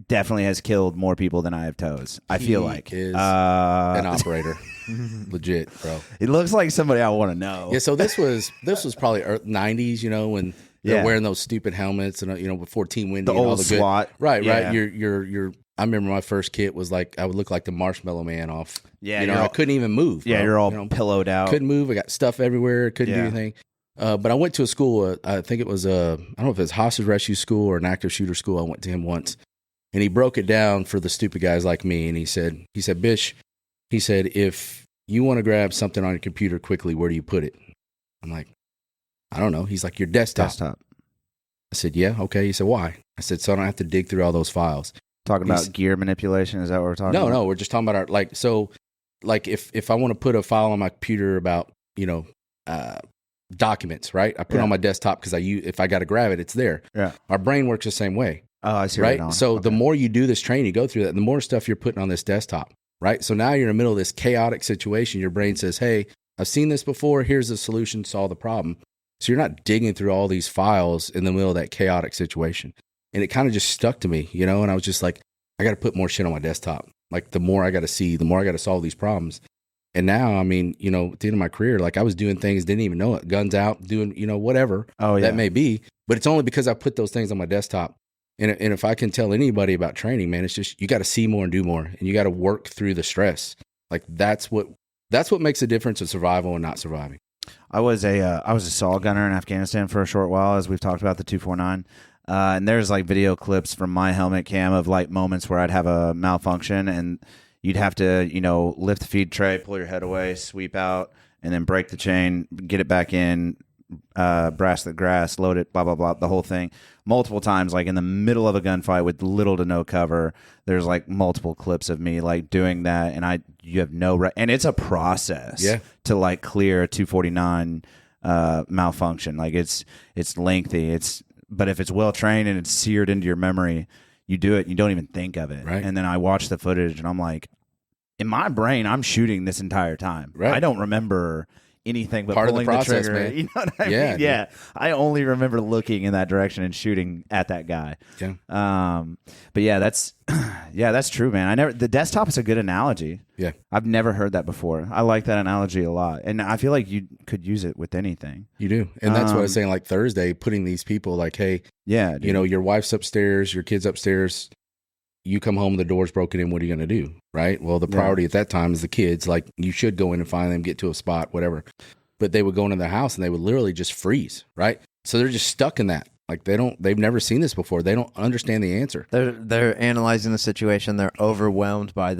definitely has killed more people than I have toes. I feel like is an operator, legit, bro. It looks like somebody I want to know. Yeah, so this was probably 90s, when they're wearing those stupid helmets and before Team Wendy, the and all old the good, SWAT, right. Yeah. You're. I remember my first kit was I would look like the Marshmallow Man off. Yeah, I couldn't even move. Bro. Yeah, you're all pillowed out. Couldn't move. I got stuff everywhere. Couldn't do anything. But I went to a school. I think it was I don't know if it was hostage rescue school or an active shooter school. I went to him once, and he broke it down for the stupid guys like me. And he said, Bish, he said, if you want to grab something on your computer quickly, where do you put it? I'm like, I don't know. He's like, your desktop. I said, yeah, okay. He said, why? I said, so I don't have to dig through all those files. Talking about gear manipulation? Is that what we're talking about? No, we're just talking about if I want to put a file on my computer about, documents, right? I put it on my desktop because if I got to grab it, it's there. Yeah. Our brain works the same way. Oh, I see. Right. So the more you do this training, you go through that, the more stuff you're putting on this desktop, right? So now you're in the middle of this chaotic situation. Your brain says, hey, I've seen this before. Here's the solution, solve the problem. So you're not digging through all these files in the middle of that chaotic situation. And it kind of just stuck to me, and I was just like, I got to put more shit on my desktop. Like the more I got to see, the more I got to solve these problems. And now, I mean, you know, at the end of my career, like I was doing things, didn't even know it, guns out, doing, you know, whatever that may be. But it's only because I put those things on my desktop. And if I can tell anybody about training, man, it's just, you got to see more and do more, and you got to work through the stress. Like that's what makes a difference of survival and not surviving. I was a saw gunner in Afghanistan for a short while, as we've talked about the 249. And there's like video clips from my helmet cam of like moments where I'd have a malfunction and you'd have to, you know, lift the feed tray, pull your head away, sweep out, and then break the chain, get it back in, brass the grass, load it, blah, blah, blah, the whole thing. Multiple times, like in the middle of a gunfight with little to no cover, there's like multiple clips of me like doing that. And you have no, and it's a process to like clear a 249 malfunction. Like it's lengthy. But if it's well trained and it's seared into your memory, you do it, you don't even think of it. Right. And then I watch the footage and I'm like, in my brain, I'm shooting this entire time. Right. I don't remember anything but part pulling of the process, trigger. man. You know what I mean? Yeah. I only remember looking in that direction and shooting at that guy. Yeah. But yeah, that's true, man. The desktop is a good analogy. Yeah. I've never heard that before. I like that analogy a lot. And I feel like you could use it with anything. You do. And that's what I was saying, like Thursday, putting these people like, hey, dude. You know, your wife's upstairs, your kid's upstairs, you come home, the door's broken in, what are you going to do? Right? Well, the priority at that time is the kids. Like, you should go in and find them, get to a spot, whatever. But they would go into the house and they would literally just freeze, right? So they're just stuck in that. Like they've never seen this before. They don't understand the answer. They're analyzing the situation. They're overwhelmed by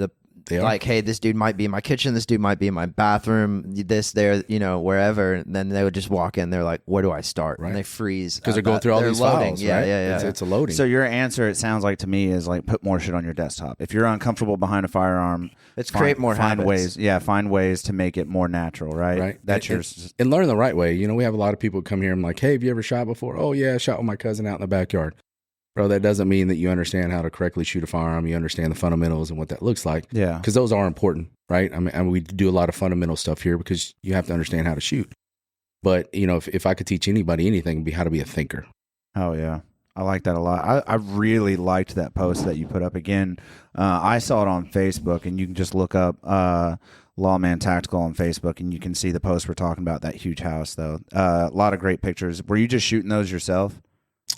like, hey, this dude might be in my kitchen. This dude might be in my bathroom. This, there, you know, wherever. And then they would just walk in. They're like, where do I start? Right. And they freeze because they're going through all these loading. files. Yeah, right? yeah. It's a loading. So your answer, it sounds like to me, is like put more shit on your desktop. If you're uncomfortable behind a firearm, create more find habits. ways. Yeah, find ways to make it more natural. Right. Right. That's and learn the right way. You know, we have a lot of people come here and like, hey, have you ever shot before? Oh yeah, I shot with my cousin out in the backyard. Bro, that doesn't mean that you understand how to correctly shoot a firearm. You understand the fundamentals and what that looks like. Yeah. Because those are important, right? I mean, we do a lot of fundamental stuff here because you have to understand how to shoot. But, you know, if I could teach anybody anything, it'd be how to be a thinker. Oh, yeah. I like that a lot. I really liked that post that you put up. Again, I saw it on Facebook, and you can just look up Lawman Tactical on Facebook, and you can see the post we're talking about, that huge house, though. A lot of great pictures. Were you just shooting those yourself?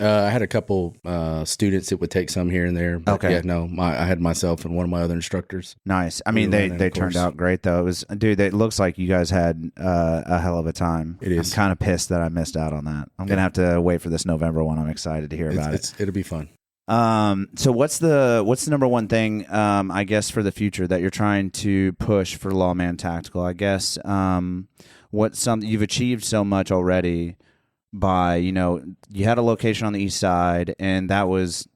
I had a couple students that would take some here and there. But okay. Yeah, no, I had myself and one of my other instructors. Nice. I mean, they turned out great, though. It was, dude, it looks like you guys had a hell of a time. It is. I'm kind of pissed that I missed out on that. I'm going to have to wait for this November one. I'm excited to hear about it. It'll be fun. So what's the number one thing, I guess, for the future that you're trying to push for Lawman Tactical? I guess you've achieved so much already by, you know, you had a location on the east side and that was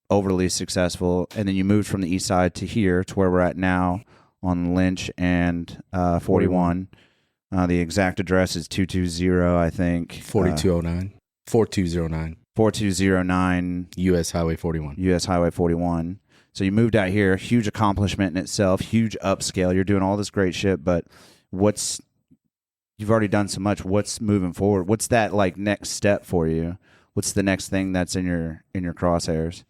overly successful, and then you moved from the east side to here, to where we're at now on Lynch and 41. The exact address is 220, I think. 4209. 4209. 4209 U.S. Highway 41. U.S. Highway 41. So you moved out here, huge accomplishment in itself, huge upscale. You're doing all this great shit, but you've already done so much. What's moving forward? What's that like next step for you? What's the next thing that's in your crosshairs?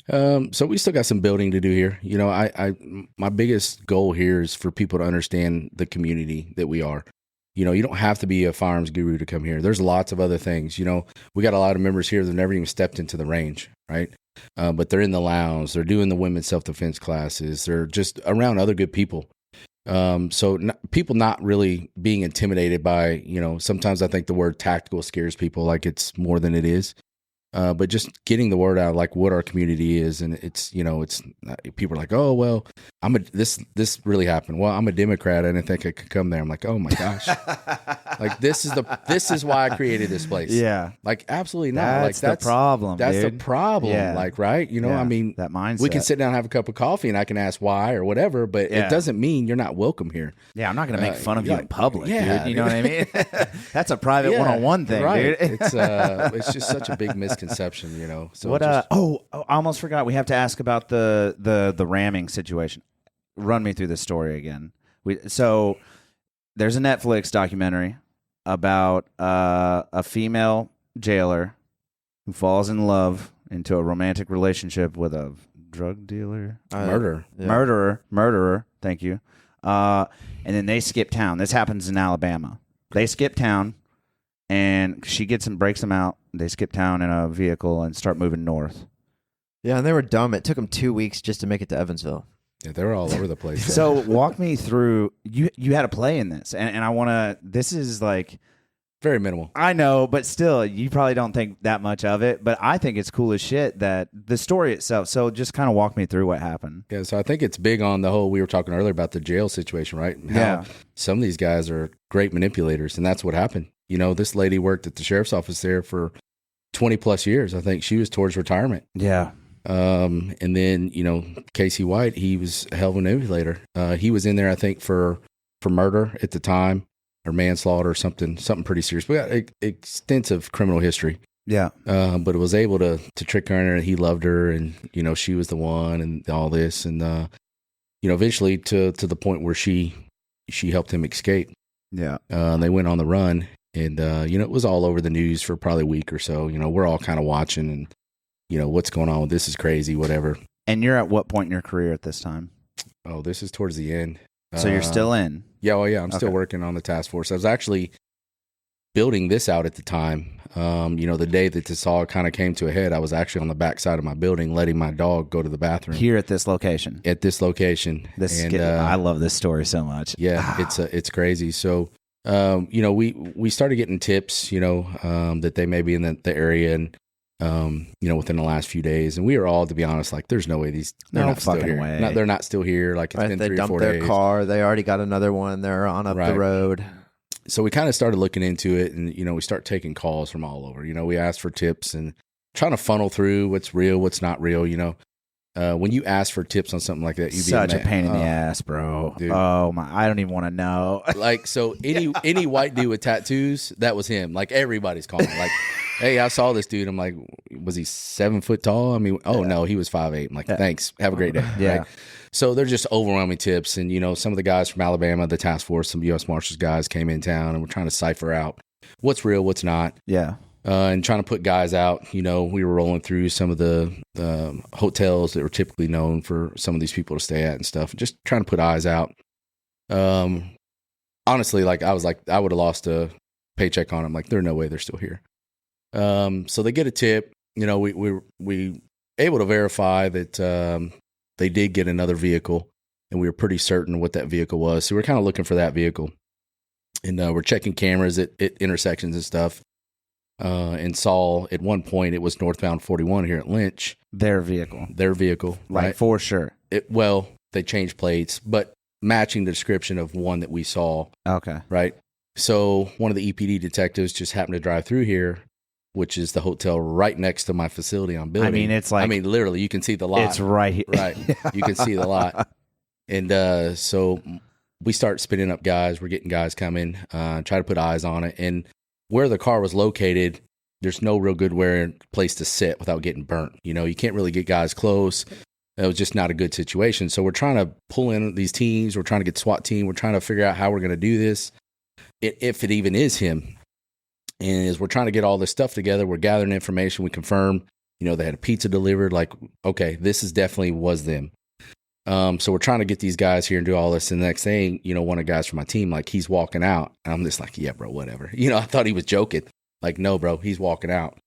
So we still got some building to do here. You know, my biggest goal here is for people to understand the community that we are. You know, you don't have to be a firearms guru to come here. There's lots of other things. You know, we got a lot of members here that never even stepped into the range, right? But they're in the lounge. They're doing the women's self-defense classes. They're just around other good people. People not really being intimidated by, you know, sometimes I think the word tactical scares people like it's more than it is. But just getting the word out, like what our community is, and it's, you know, it's people are like, oh well, this really happened. Well, I'm a Democrat. I didn't think I could come there. I'm like, oh my gosh, like this is why I created this place. Yeah, like absolutely not. That's the problem. That's dude. the problem. Yeah. Like, right? You know, yeah. I mean, that mindset. We can sit down and have a cup of coffee, and I can ask why or whatever, but it doesn't mean you're not welcome here. Yeah, I'm not going to make fun of you in public, yeah, dude. You know what I mean? That's a private one-on-one thing, right. dude. It's just such a big misconception, you know. So what? I almost forgot. We have to ask about the ramming situation. Run me through the story again. So there's a Netflix documentary about a female jailer who falls in love into a romantic relationship with a drug dealer, murderer. Thank you. And then they skip town. This happens in Alabama. They skip town, and she breaks them out. They skip town in a vehicle and start moving north. Yeah, and they were dumb. It took them 2 weeks just to make it to Evansville. Yeah, they were all over the place. So walk me through. You had a play in this, and I want to. This is like very minimal. I know, but still, you probably don't think that much of it. But I think it's cool as shit that the story itself. So just kind of walk me through what happened. Yeah, so I think it's big on the whole. We were talking earlier about the jail situation, right? How some of these guys are great manipulators, and that's what happened. You know, this lady worked at the sheriff's office there for 20 plus years. I think she was towards retirement. Yeah. And then, you know, Casey White, he was a hell of a manipulator. He was in there, I think, for murder at the time, or manslaughter, or something pretty serious. We got extensive criminal history. Yeah. But it was able to trick her, and he loved her, and, you know, she was the one, and all this. And, you know, eventually to the point where she helped him escape. Yeah. They went on the run, and, you know, it was all over the news for probably a week or so. You know, we're all kind of watching, and, you know, what's going on? This is crazy, whatever. And you're at what point in your career at this time? Oh, this is towards the end. So you're still in? Yeah, well, yeah, I'm still working on the task force. I was actually building this out at the time. You know, the day that this all kind of came to a head, I was actually on the back side of my building letting my dog go to the bathroom. Here at this location? At this location. I love this story so much. Yeah, it's crazy. So, you know, we started getting tips, you know, that they may be in the area, and you know, within the last few days, and we were all, to be honest, like, there's no way they're not still here. Way. They're not still here. Like, it's been 3 or 4 days. They dumped their car. They already got another one. They're on up the road. So we kind of started looking into it, and, you know, we start taking calls from all over. You know, we asked for tips and trying to funnel through what's real, what's not real. You know, when you ask for tips on something like that, such a pain in the ass, bro. Dude. Oh my, I don't even want to know. Like, so any white dude with tattoos, that was him. Like, everybody's calling. Like, hey, I saw this dude. I'm like, was he 7 foot tall? I mean, no, he was 5'8". I'm like, thanks. Have a great day. Yeah. Right? So they're just overwhelming tips. And, you know, some of the guys from Alabama, the task force, some U.S. Marshals guys came in town, and we're trying to cipher out what's real, what's not. Yeah. And trying to put guys out. You know, we were rolling through some of the hotels that were typically known for some of these people to stay at and stuff, just trying to put eyes out. Honestly, like, I would have lost a paycheck on them. Like, there's no way they're still here. So they get a tip. You know, we able to verify that they did get another vehicle, and we were pretty certain what that vehicle was. So we're kind of looking for that vehicle, and we're checking cameras at intersections and stuff. And saw at one point it was northbound 41 here at Lynch. Their vehicle, like, right? For sure. Well, they changed plates, but matching the description of one that we saw. Okay, right. So one of the EPD detectives just happened to drive through here, which is the hotel right next to my facility I'm building. I mean, it's like, literally, you can see the lot. It's right here. Right. You can see the lot. And so we start spinning up guys. We're getting guys coming, try to put eyes on it. And where the car was located, there's no real good place to sit without getting burnt. You know, you can't really get guys close. It was just not a good situation. So we're trying to pull in these teams. We're trying to get SWAT team. We're trying to figure out how we're going to do this, if it even is him. And as we're trying to get all this stuff together, we're gathering information. We confirm, you know, they had a pizza delivered. Like, okay, this is definitely was them. So we're trying to get these guys here and do all this. And the next thing, you know, one of the guys from my team, like, he's walking out. And I'm just like, yeah, bro, whatever. You know, I thought he was joking. Like, no, bro, he's walking out.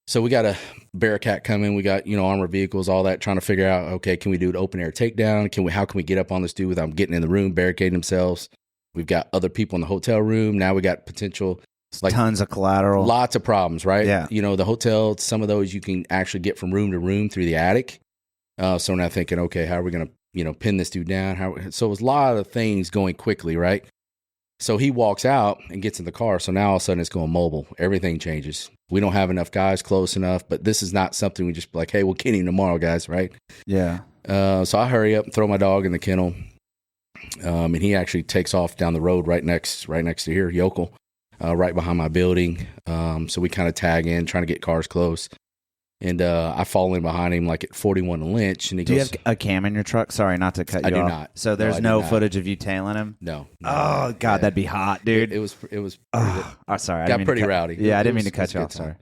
So we got a Bearcat coming. We got, you know, armored vehicles, all that, trying to figure out, okay, can we do an open air takedown? How can we get up on this dude without getting in the room, barricading themselves? We've got other people in the hotel room. Now we got potential, like, tons of collateral. Lots of problems, right? Yeah. You know, the hotel, some of those you can actually get from room to room through the attic. So now thinking, okay, how are we going to, you know, pin this dude down? So it was a lot of things going quickly, right? So he walks out and gets in the car. So now all of a sudden it's going mobile. Everything changes. We don't have enough guys close enough, but this is not something we just be like, hey, we'll get him tomorrow, guys, right? Yeah. So I hurry up and throw my dog in the kennel. And he actually takes off down the road right next to here, Yokel, right behind my building. So we kind of tag in, trying to get cars close. And I fall in behind him like at 41 Lynch. And he Do goes, you have a cam in your truck? Sorry, not to cut you off. I do not. So there's no footage of you tailing him? No. Oh, God, that'd be hot, dude. It was pretty good. Oh, sorry. Got pretty rowdy. Yeah, I didn't mean to cut you off. Sorry.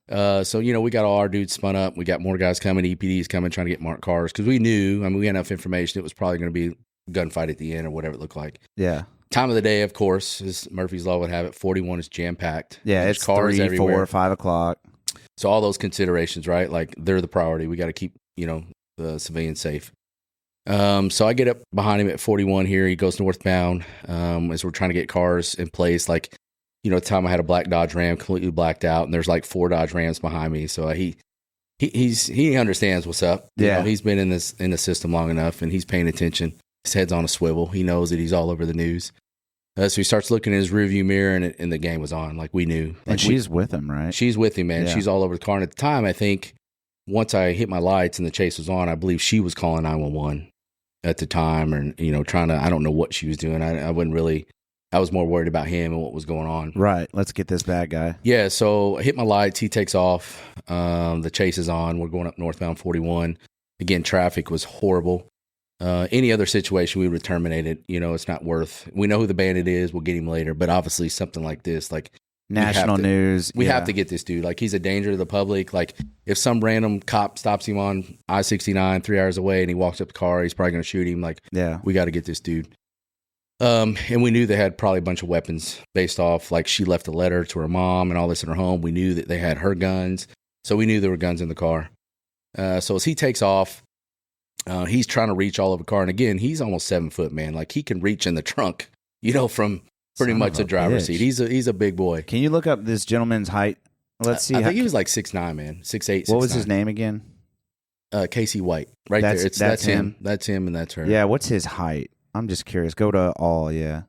So, we got all our dudes spun up. We got more guys coming, EPDs coming, trying to get marked cars. Because we knew, we had enough information. It was probably going to be a gunfight at the end or whatever it looked like. Yeah. Time of the day, of course, as Murphy's Law would have it, 41 is jam-packed. Yeah, There's it's cars 3, everywhere. 4, 5 o'clock. So all those considerations, right? Like, they're the priority. We got to keep, the civilians safe. So I get up behind him at 41 here. He goes northbound as we're trying to get cars in place. Like, at the time I had a black Dodge Ram completely blacked out, and there's like 4 Dodge Rams behind me. So he understands what's up. He's been in the system long enough, and he's paying attention. His head's on a swivel. He knows that he's all over the news. So he starts looking in his rearview mirror, and the game was on. Like, we knew. Like, and she's with him, right? She's with him, man. Yeah. She's all over the car. And at the time, I think once I hit my lights and the chase was on, I believe she was calling 911 at the time, and trying to. I don't know what she was doing. I wasn't really. I was more worried about him and what was going on. Right. Let's get this bad guy. Yeah. So I hit my lights. He takes off. The chase is on. We're going up northbound 41. Again, traffic was horrible. Any other situation, we would terminate it. It's not worth. We know who the bandit is. We'll get him later. But obviously, something like this, like national news, we have to get this dude. Like, he's a danger to the public. Like, if some random cop stops him on I-69 3 hours away and he walks up the car, he's probably going to shoot him. Like, we got to get this dude. And we knew they had probably a bunch of weapons based off, like, she left a letter to her mom and all this in her home. We knew that they had her guns. So we knew there were guns in the car. So as he takes off, he's trying to reach all over the car. And again, he's almost 7 foot, man. Like, he can reach in the trunk, from pretty much the driver's seat. He's a big boy. Can you look up this gentleman's height? Let's see. I think he was like 6'9", man. 6'8", 6'9". What was his name again? Casey White. Right there. That's him. That's him and that's her. Yeah, what's his height? I'm just curious. Go to all, yeah.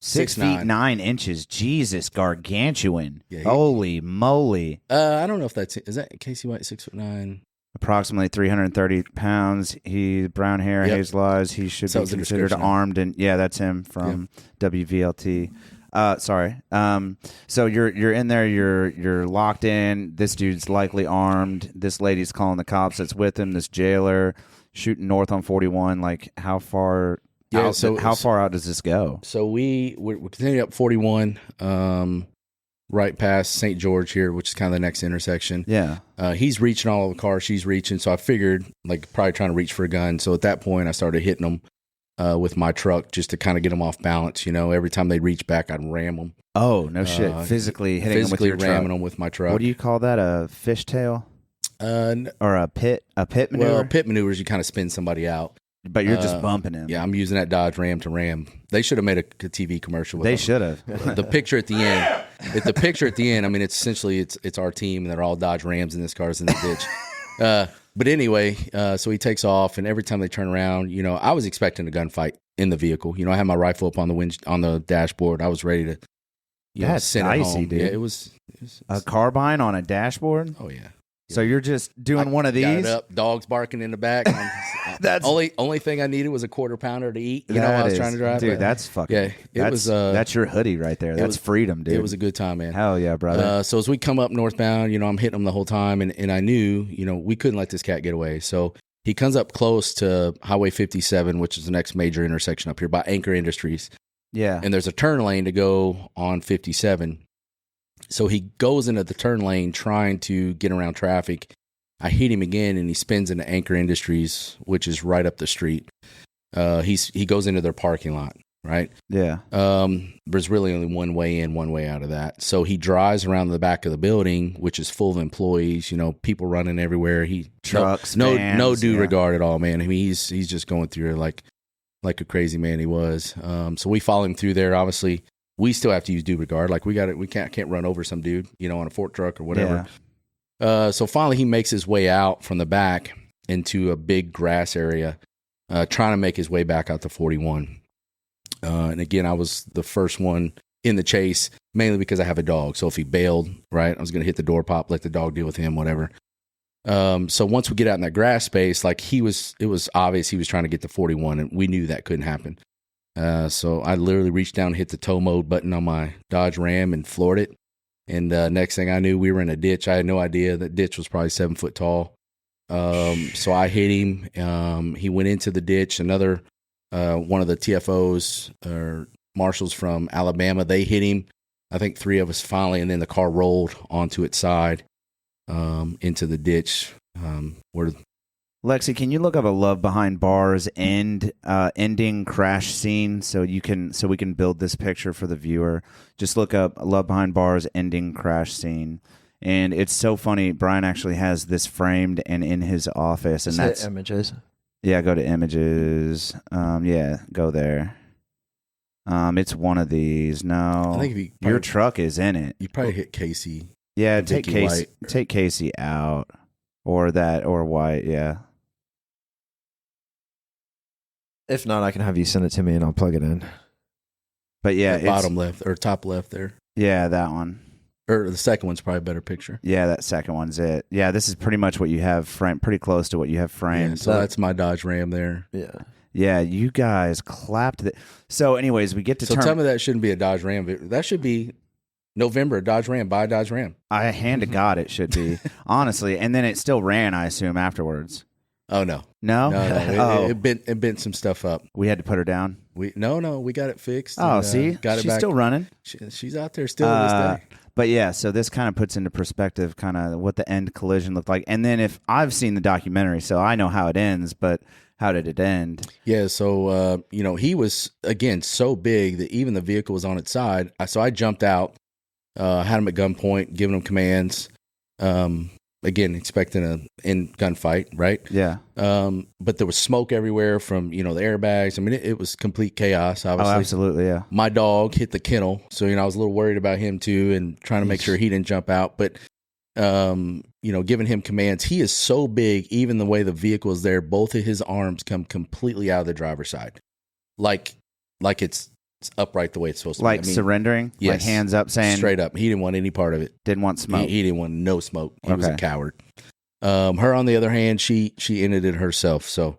6 feet 9 inches. Jesus, gargantuan. Yeah, holy moly. I don't know if is that Casey White, 6'9"? Approximately 330 pounds. He brown hair, hazel eyes. He should be considered armed, and that's him from WVLT. Sorry. So you're in there. You're locked in. This dude's likely armed. This lady's calling the cops. That's with him. This jailer shooting north on 41. Like, how far? Yeah. How far out does this go? So we're continuing up 41. Right past St. George here, which is kind of the next intersection. Yeah. He's reaching all of the cars. She's reaching. So I figured, like, probably trying to reach for a gun. So at that point, I started hitting them with my truck just to kind of get them off balance. Every time they reach back, I'd ram them. Oh, no shit. Physically hitting them with your truck. Ramming them with my truck. What do you call that? A fishtail? Or a pit maneuver? Well, pit maneuvers, you kind of spin somebody out. But you're just bumping him. Yeah, I'm using that Dodge Ram to ram. They should have made a TV commercial with them. They should have. The picture at the end. It's essentially it's our team, and they're all Dodge Rams, and this car's in the ditch. But anyway, so he takes off, and every time they turn around, I was expecting a gunfight in the vehicle. I had my rifle up on the dashboard. I was ready to. That's send dicey, it home. dude. Yeah, it was a carbine on a dashboard. Oh yeah. So you're just doing one of these? Got it up, dogs barking in the back. That's only thing I needed was a quarter pounder to eat. I was trying to drive. Dude, that's fucking. Yeah, that's your hoodie right there. That's freedom, dude. It was a good time, man. Hell yeah, brother. So as we come up northbound, I'm hitting him the whole time, and I knew, we couldn't let this cat get away. So he comes up close to Highway 57, which is the next major intersection up here by Anchor Industries. Yeah, and there's a turn lane to go on 57. So he goes into the turn lane trying to get around traffic. I hit him again, and he spins into Anchor Industries, which is right up the street. He goes into their parking lot, right? Yeah. There's really only one way in, one way out of that. So he drives around the back of the building, which is full of employees. People running everywhere. Trucks, vans, no due regard at all, man. He's just going through it like a crazy man he was. So we follow him through there. Obviously, we still have to use due regard. Like, we can't run over some dude, on a fork truck or whatever. Yeah. So finally he makes his way out from the back into a big grass area, trying to make his way back out to 41. And again, I was the first one in the chase, mainly because I have a dog. So if he bailed, right, I was going to hit the door pop, let the dog deal with him, whatever. So once we get out in that grass space, like, it was obvious he was trying to get to 41, and we knew that couldn't happen. So I literally reached down and hit the tow mode button on my Dodge Ram and floored it. And next thing I knew, we were in a ditch. I had no idea that ditch was probably 7 foot tall. So I hit him. He went into the ditch. Another one of the TFOs or marshals from Alabama, they hit him. I think 3 of us finally, and then the car rolled onto its side. into the ditch. Where Lexi, can you look up a Love Behind Bars ending crash scene so we can build this picture for the viewer? Just look up Love Behind Bars ending crash scene. And it's so funny. Brian actually has this framed and in his office, and that's images. Yeah, go to images. Yeah, go there. It's one of these. No, I think your truck is in it. You probably hit Casey. Yeah, take Casey out, or White. Yeah. If not, I can have you send it to me and I'll plug it in. But yeah, bottom left or top left there. Yeah, that one. Or the second one's probably a better picture. Yeah, that second one's it. Yeah, this is pretty much what you have framed, pretty close to what you have framed. Yeah, so that's my Dodge Ram there. Yeah. Yeah, you guys clapped it. So anyways, we get to tell me that shouldn't be a Dodge Ram. That should be November, Dodge Ram, buy a Dodge Ram. I hand to God it should be, honestly. And then it still ran, I assume, afterwards. Oh, no. No? No. It bent some stuff up. We had to put her down? We got it fixed. Oh, see? Got it She's back. still running. She's out there still this day. But yeah, so this kind of puts into perspective kind of what the end collision looked like. And then if I've seen the documentary, so I know how it ends, but how did it end? Yeah, so, he was, again, so big that even the vehicle was on its side. So I jumped out, had him at gunpoint, giving him commands. Again, expecting an end gunfight, right? Yeah. But there was smoke everywhere from, the airbags. I mean, it was complete chaos, obviously. Oh, absolutely, yeah. My dog hit the kennel, so, I was a little worried about him too and trying to make sure he didn't jump out. But, giving him commands, he is so big, even the way the vehicle is there, both of his arms come completely out of the driver's side. Like it's upright the way it's supposed to be. Like surrendering? Yes. Like hands up saying? Straight up. He didn't want any part of it. Didn't want smoke? He didn't want no smoke. He was a coward. Her, on the other hand, she ended it herself. So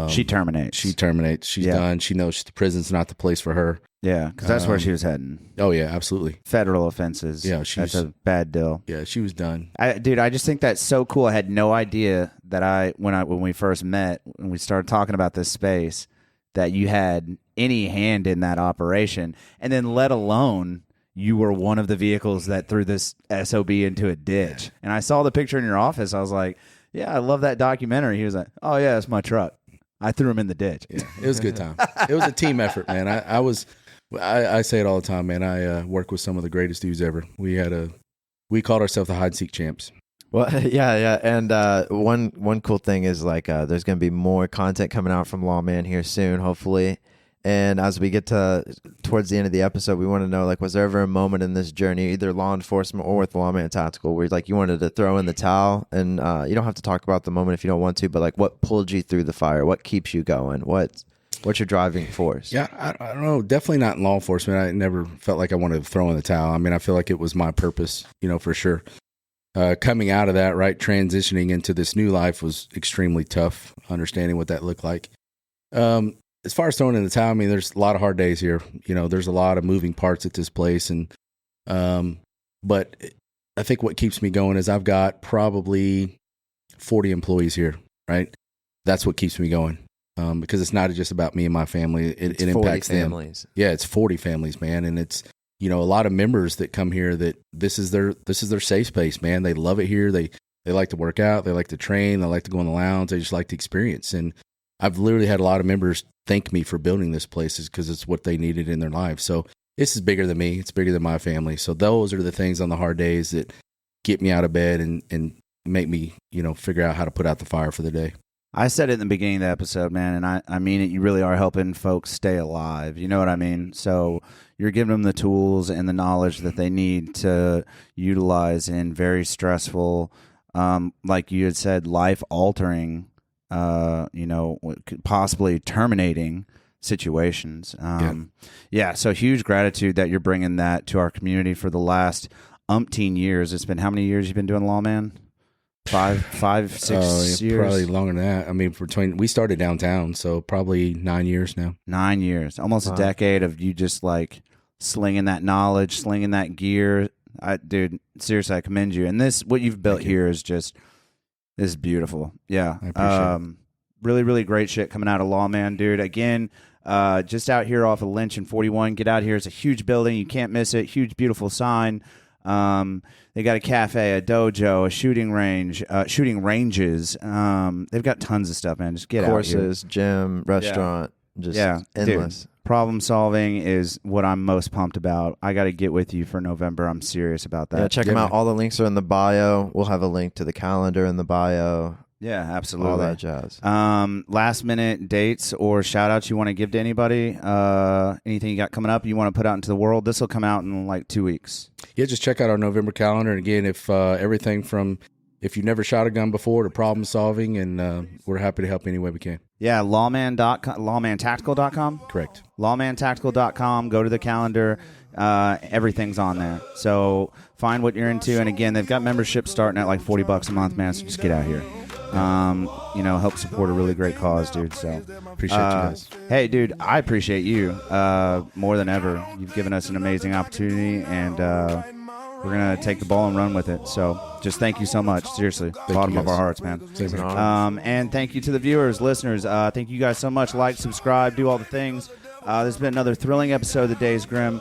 she terminates. She's done. She knows the prison's not the place for her. Yeah, because that's where she was heading. Oh, yeah, absolutely. Federal offenses. Yeah, that's a bad deal. Yeah, she was done. Dude, I just think that's so cool. I had no idea that when we first met, when we started talking about this space, that you had any hand in that operation, and then let alone you were one of the vehicles that threw this SOB into a ditch. And I saw the picture in your office. I was like, yeah, I love that documentary. He was like, oh, yeah, it's my truck. I threw him in the ditch. Yeah, it was a good time. It was a team effort, man. I say it all the time, man. I work with some of the greatest dudes ever. We called ourselves the hide and seek champs. Well, yeah. And one cool thing is there's going to be more content coming out from Lawman here soon, hopefully. And as we get towards the end of the episode, we want to know, was there ever a moment in this journey, either law enforcement or with Lawman Tactical, where you wanted to throw in the towel? And you don't have to talk about the moment if you don't want to, but what pulled you through the fire? What keeps you going? What's your driving force? Yeah, I don't know. Definitely not in law enforcement. I never felt like I wanted to throw in the towel. I mean, I feel like it was my purpose, for sure. Coming out of that, right, transitioning into this new life was extremely tough, understanding what that looked like. As far as throwing in the towel, I mean, there's a lot of hard days here. There's a lot of moving parts at this place. But I think what keeps me going is I've got probably 40 employees here, right? That's what keeps me going. Because it's not just about me and my family. It impacts families. Them. Yeah, it's 40 families, man. And it's, a lot of members that come here that this is their safe space, man. They love it here. They like to work out. They like to train. They like to go in the lounge. They just like the experience. And I've literally had a lot of members thank me for building this place because it's what they needed in their lives. So this is bigger than me. It's bigger than my family. So those are the things on the hard days that get me out of bed and make me, figure out how to put out the fire for the day. I said it in the beginning of the episode, man, and I mean it. You really are helping folks stay alive. You know what I mean? So you're giving them the tools and the knowledge that they need to utilize in very stressful, like you had said, life-altering, possibly terminating situations. So huge gratitude that you're bringing that to our community for the last umpteen years. It's been how many years you've been doing Lawman? 6 years? Probably longer than that. I mean, we started downtown, so probably 9 years now. 9 years. Almost a decade of you just slinging that knowledge, slinging that gear. Dude, seriously, I commend you. And what you've built here is beautiful. Yeah. I appreciate it. Really, really great shit coming out of Lawman, dude. Again, just out here off of Lynch and 41. Get out here. It's a huge building. You can't miss it. Huge, beautiful sign. They got a cafe, a dojo, a shooting range, shooting ranges. They've got tons of stuff, man. Just get Courses, out here. gym, restaurant, just endless. Dude, problem solving is what I'm most pumped about. I got to get with you for November. I'm serious about that. Yeah, check them out. All the links are in the bio. We'll have a link to the calendar in the bio. Yeah, absolutely. All that jazz. Last minute dates or shout outs you want to give to anybody? Anything you got coming up you want to put out into the world? This will come out in like 2 weeks. Yeah, just check out our November calendar. And again, if everything from if you've never shot a gun before to problem solving, and we're happy to help any way we can. Yeah, lawmantactical.com. Correct. Lawmantactical.com. Go to the calendar. Everything's on there. So find what you're into. And again, they've got memberships starting at like $40 a month, man. So just get out here. Help support a really great cause, dude. So appreciate you guys. Hey, dude, I appreciate you more than ever. You've given us an amazing opportunity, and we're gonna take the ball and run with it. So just thank you so much. Seriously, bottom of our hearts, man. And thank you to the viewers, listeners. Thank you guys so much. Like, subscribe, do all the things. This has been another thrilling episode of the Days Grimm.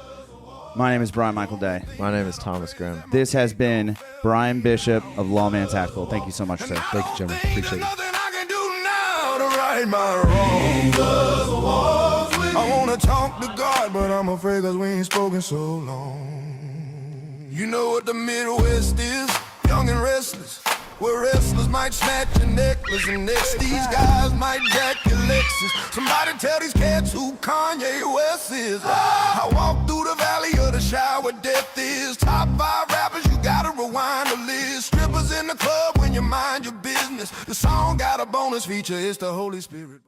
My name is Brian Michael Day. My name is Thomas Grimm. This has been Bryan Bishop of Lawman Tactical. Thank you so much, sir. Thank you, gentlemen. Appreciate it. I wanna talk to God, but I'm afraid 'cause we ain't spoken so long. You know what the Midwest is? Young and restless. Where wrestlers might snatch your necklace, and next these guys might jack your Lexus. Somebody tell these cats who Kanye West is. I walk through the valley of the shadow where death is. Top 5 rappers, you gotta rewind the list. Strippers in the club when you mind your business. The song got a bonus feature, it's the Holy Spirit.